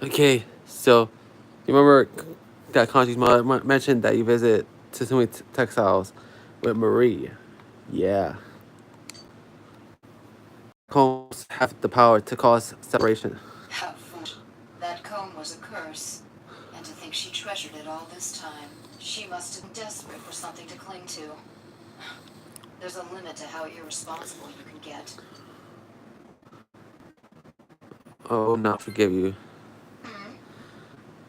Okay, so you remember that Kanji's mother mentioned that you visit Tsutsumi Textiles with Marie. Yeah. Combs have the power to cause separation. How foolish. That comb was a curse. And to think she treasured it all this time. She must have been desperate for something to cling to. There's a limit to how irresponsible you can get. Oh, not forgive you. Hmm?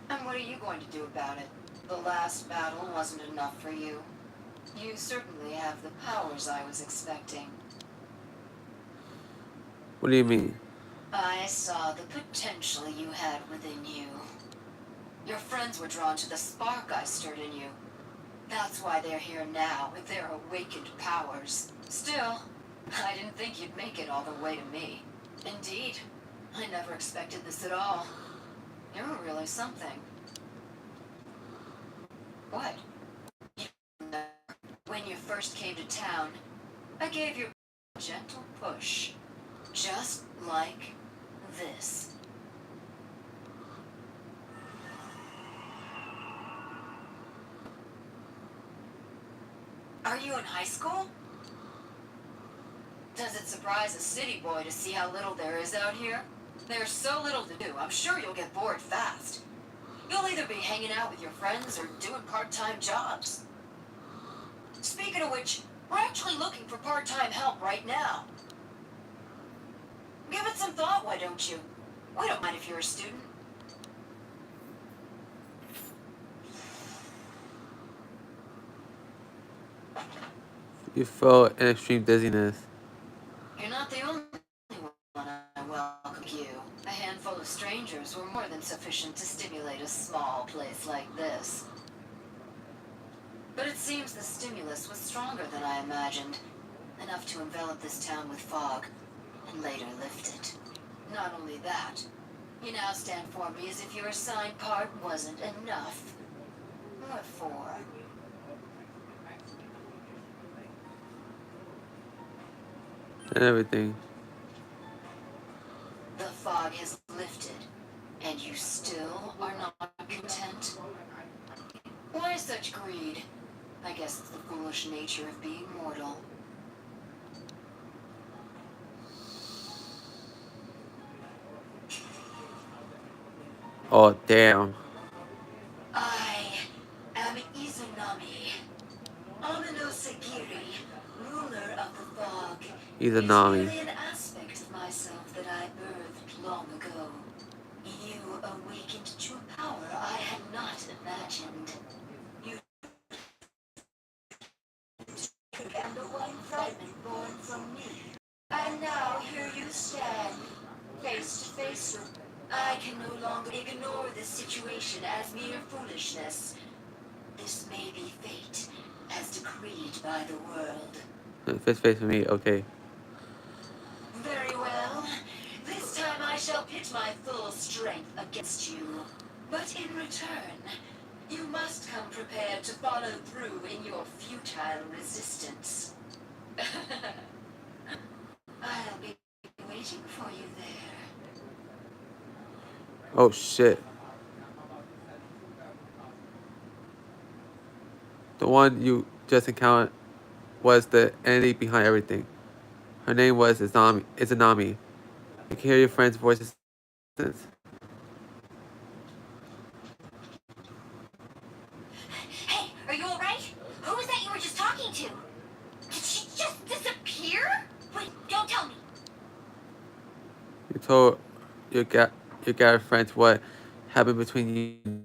And what are you going to do about it? The last battle wasn't enough for you. You certainly have the powers I was expecting. What do you mean? I saw the potential you had within you. Your friends were drawn to the spark I stirred in you. That's why they're here now with their awakened powers. Still, I didn't think you'd make it all the way to me. Indeed, I never expected this at all. You're really something. What? When you first came to town, I gave you a gentle push. Just like this. Are you in high school? Does it surprise a city boy to see how little there is out here? There's so little to do, I'm sure you'll get bored fast. You'll either be hanging out with your friends or doing part-time jobs. Speaking of which, we're actually looking for part-time help right now. Give it some thought, why don't you? We don't mind if you're a student. You felt an extreme dizziness. You're not the only one I welcome you. A handful of strangers were more than sufficient to stimulate a small place like this. But it seems the stimulus was stronger than I imagined. Enough to envelop this town with fog, and later lift it. Not only that, you now stand for me as if your assigned part wasn't enough. What for? And everything. The fog has lifted, and you still are not content? Why such greed? I guess it's the foolish nature of being mortal. Oh, damn. I am Izunami, Amino-Sagiri, ruler of the fog. Izunami. It's really an aspect of myself that I birthed long ago. You awakened to a power I had not imagined. You and the one fragment born from me. And now here you stand, face to face with. I can no longer ignore this situation as mere foolishness. This may be fate, as decreed by the world. Face with me, okay. Very well. This time I shall pit my full strength against you. But in return, you must come prepared to follow through in your futile resistance. I'll be waiting for you there. Oh, shit. The one you just encountered was the entity behind everything. Her name was Izanami. You can hear your friend's voices. Hey, are you alright? Who was that you were just talking to? Did she just disappear? Wait, don't tell me. You told your guy friends what happened between you.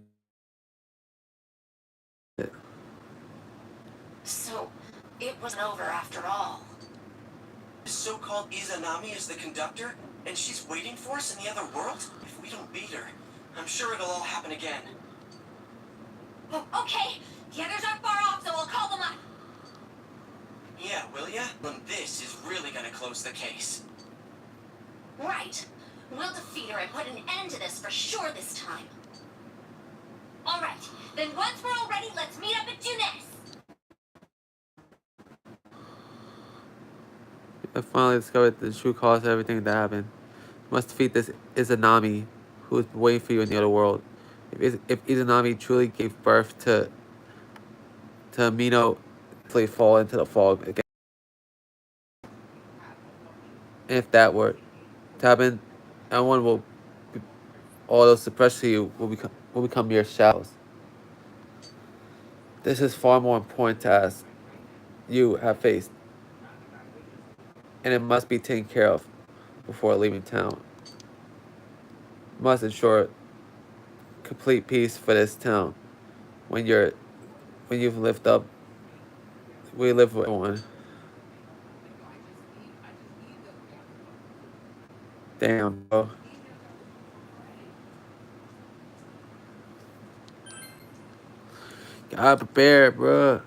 So, it wasn't over after all. This so-called Izanami is the conductor, and she's waiting for us in the other world? If we don't beat her, I'm sure it'll all happen again. Oh, okay. The others aren't far off, so I'll call them up. Yeah, will ya? Then this is really gonna close the case. Right. We'll defeat her and put an end to this for sure this time. Alright, then once we're all ready, let's meet up at Junes. I finally discovered the true cause of everything that happened. You must defeat this Izanami, who is waiting for you in the other world. If Izanami truly gave birth to Amino, to fall into the fog again. And if that were to happen, everyone will be, all those suppressed to you will become mere shadows. This is far more important task you have faced, and it must be taken care of before leaving town. You must ensure complete peace for this town. When you've lived up, we live with one. Damn, bro. Gotta prepare, bro.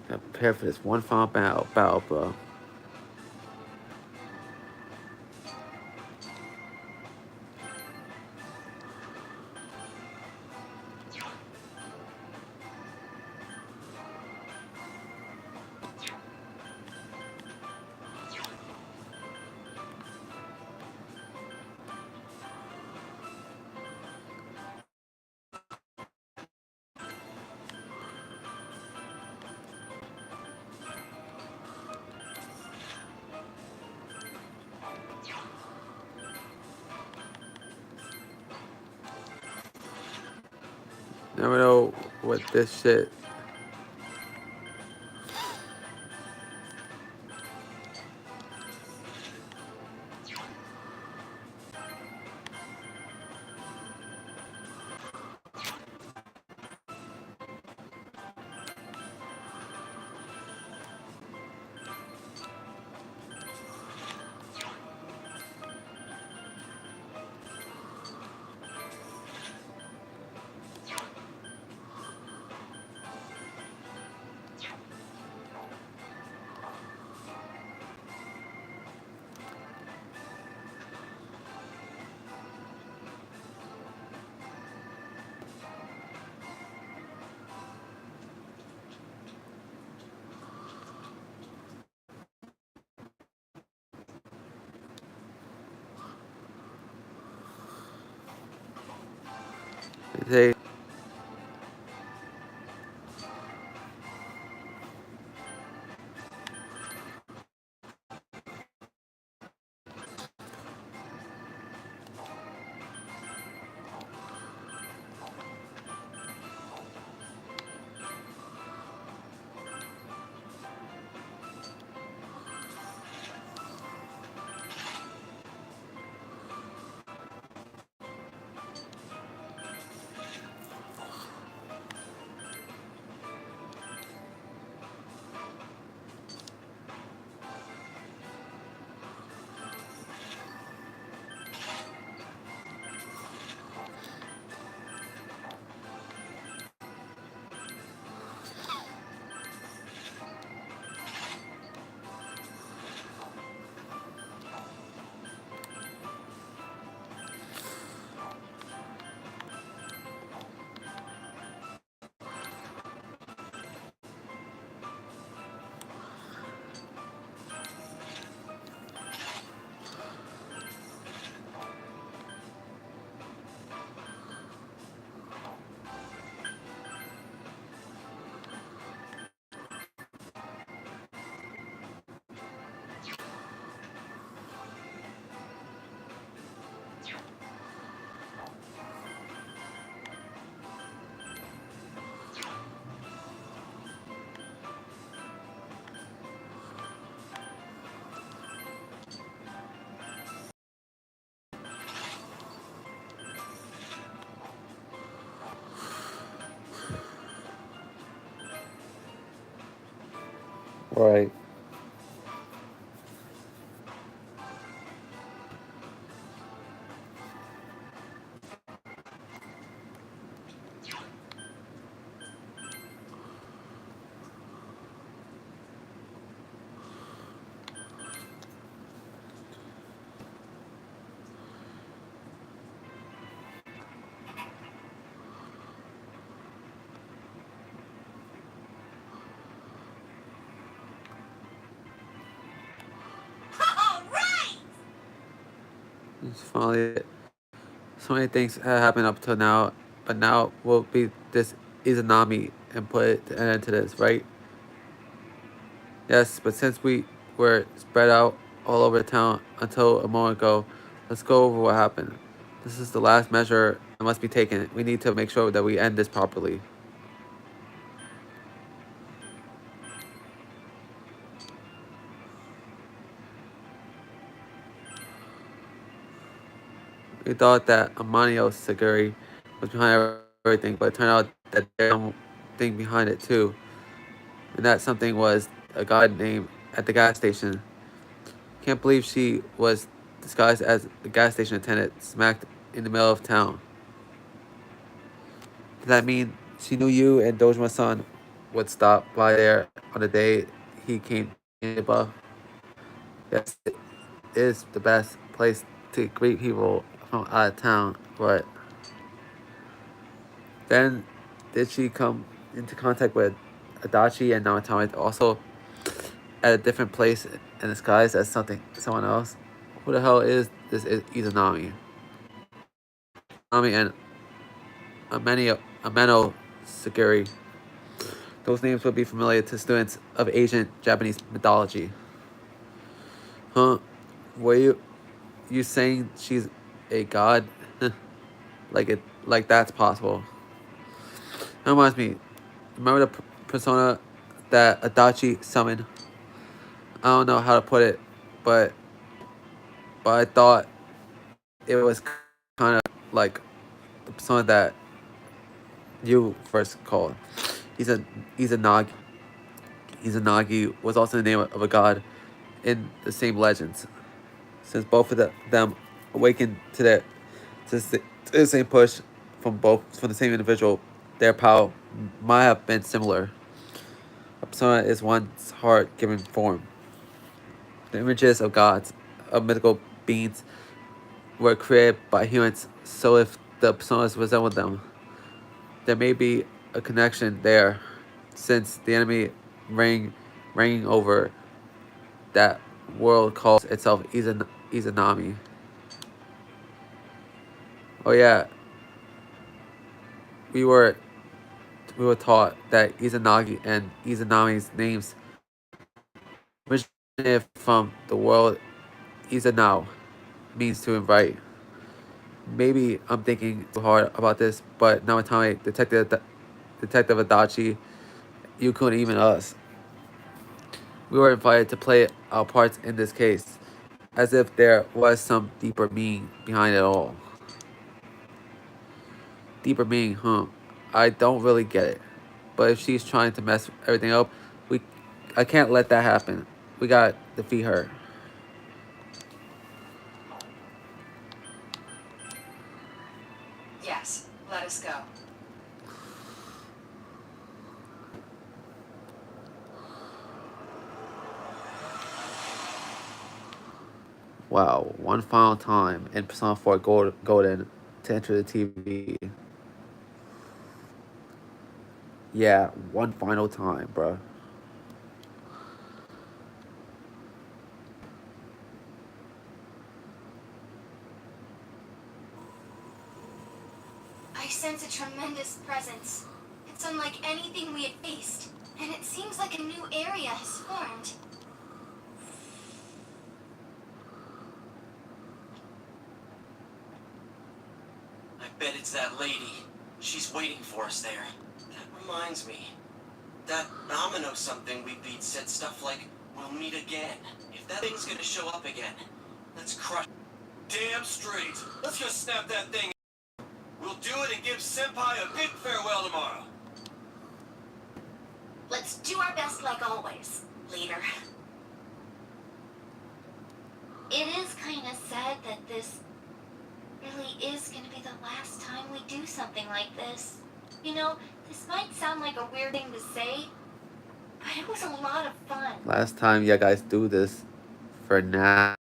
Gotta prepare for this one final battle, bro. Never know what this shit. They right. All right! It's finally so many things have happened up till now, but now we'll be this Izanami and put an end to this, right? Yes, but since we were spread out all over town until a moment ago, let's go over what happened. This is the last measure that must be taken. We need to make sure that we end this properly. We thought that Amanio Saguri was behind everything, but it turned out that there's something behind it too. And that something was a guy named at the gas station. Can't believe she was disguised as a gas station attendant, smacked in the middle of town. Does that mean she knew you and Dojima-san would stop by there on the day he came to Iba? Yes, it is the best place to greet people from out of town, but then did she come into contact with Adachi and Namatame also at a different place in disguise as someone else? Who the hell is this Izanami? Izanami and Ameno Saguri. Those names would be familiar to students of ancient Japanese mythology. Huh? Were you saying she's a god? Like that's possible. That reminds me. Remember the persona that Adachi summoned? I don't know how to put it, but I thought it was kind of like the persona that you first called. He's a Izanagi. Izanagi was also the name of a god in the same legends. Since both of them awakened to the same push from the same individual, their power might have been similar. A persona is one's heart given form. The images of gods, of mythical beings, were created by humans, so if the personas resemble them, there may be a connection there, since the enemy reigning over that world calls itself Izanami. Oh yeah, we were taught that Izanagi and Izanami's names originated from the word Izanao, means to invite. Maybe I'm thinking too hard about this, but Namatame, Detective Adachi, Yukun, even us, we were invited to play our parts in this case, as if there was some deeper meaning behind it all. Deeper meaning, huh? I don't really get it. But if she's trying to mess everything up, I can't let that happen. We gotta defeat her. Yes, let us go. Wow, one final time in Persona 4 Golden to enter the TV. Yeah, one final time, bruh. I sense a tremendous presence. It's unlike anything we had faced, and it seems like a new area has formed. I bet it's that lady. She's waiting for us there. That reminds me. That Amino something we beat said stuff like, we'll meet again. If that thing's gonna show up again, let's crush. Damn straight. Let's go snap that thing. We'll do it and give Senpai a big farewell tomorrow. Let's do our best like always, leader. It is kind of sad that this really is going to be the last time we do something like this. You know, this might sound like a weird thing to say, but it was a lot of fun. Last time you guys do this for now.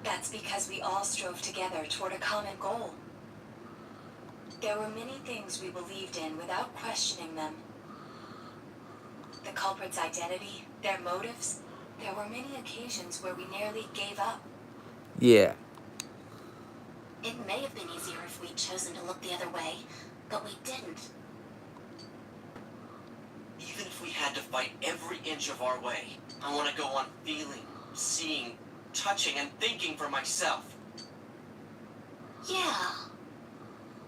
That's because we all strove together toward a common goal. There were many things we believed in without questioning them. The culprit's identity, their motives. There were many occasions where we nearly gave up. Yeah. It may have been easier if we'd chosen to look the other way, but we didn't. Even if we had to fight every inch of our way, I want to go on feeling, seeing, touching, and thinking for myself. Yeah.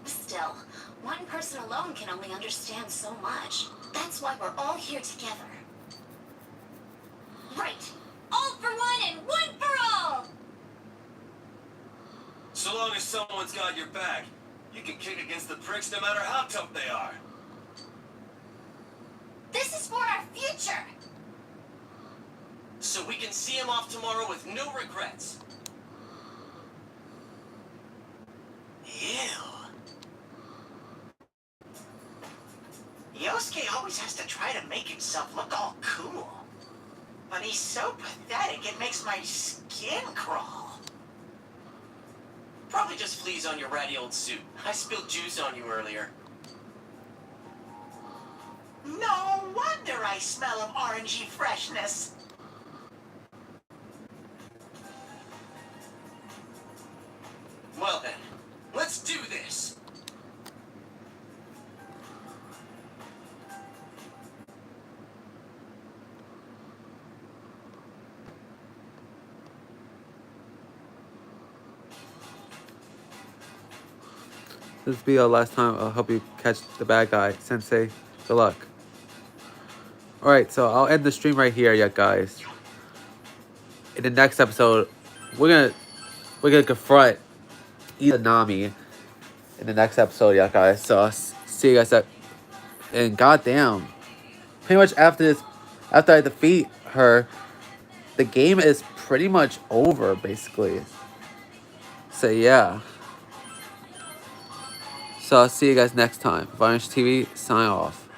Still, one person alone can only understand so much. That's why we're all here together. Right. All for one and one for all! So long as someone's got your back, you can kick against the pricks no matter how tough they are. This is for our future! So we can see him off tomorrow with no regrets. Ew. Yosuke always has to try to make himself look all cool. But he's so pathetic, it makes my skin crawl. Probably just fleas on your ratty old suit. I spilled juice on you earlier. No wonder I smell of orangey freshness. Well then, let's do this. This will be our last time. I'll help you catch the bad guy. Sensei, good luck. Alright, so I'll end the stream right here, yeah, guys. In the next episode, we're gonna confront Izanami in the next episode, yeah, guys. So I'll see you guys at. And goddamn, pretty much after I defeat her, the game is pretty much over, basically. So yeah. So I'll see you guys next time. Varnish TV, sign off.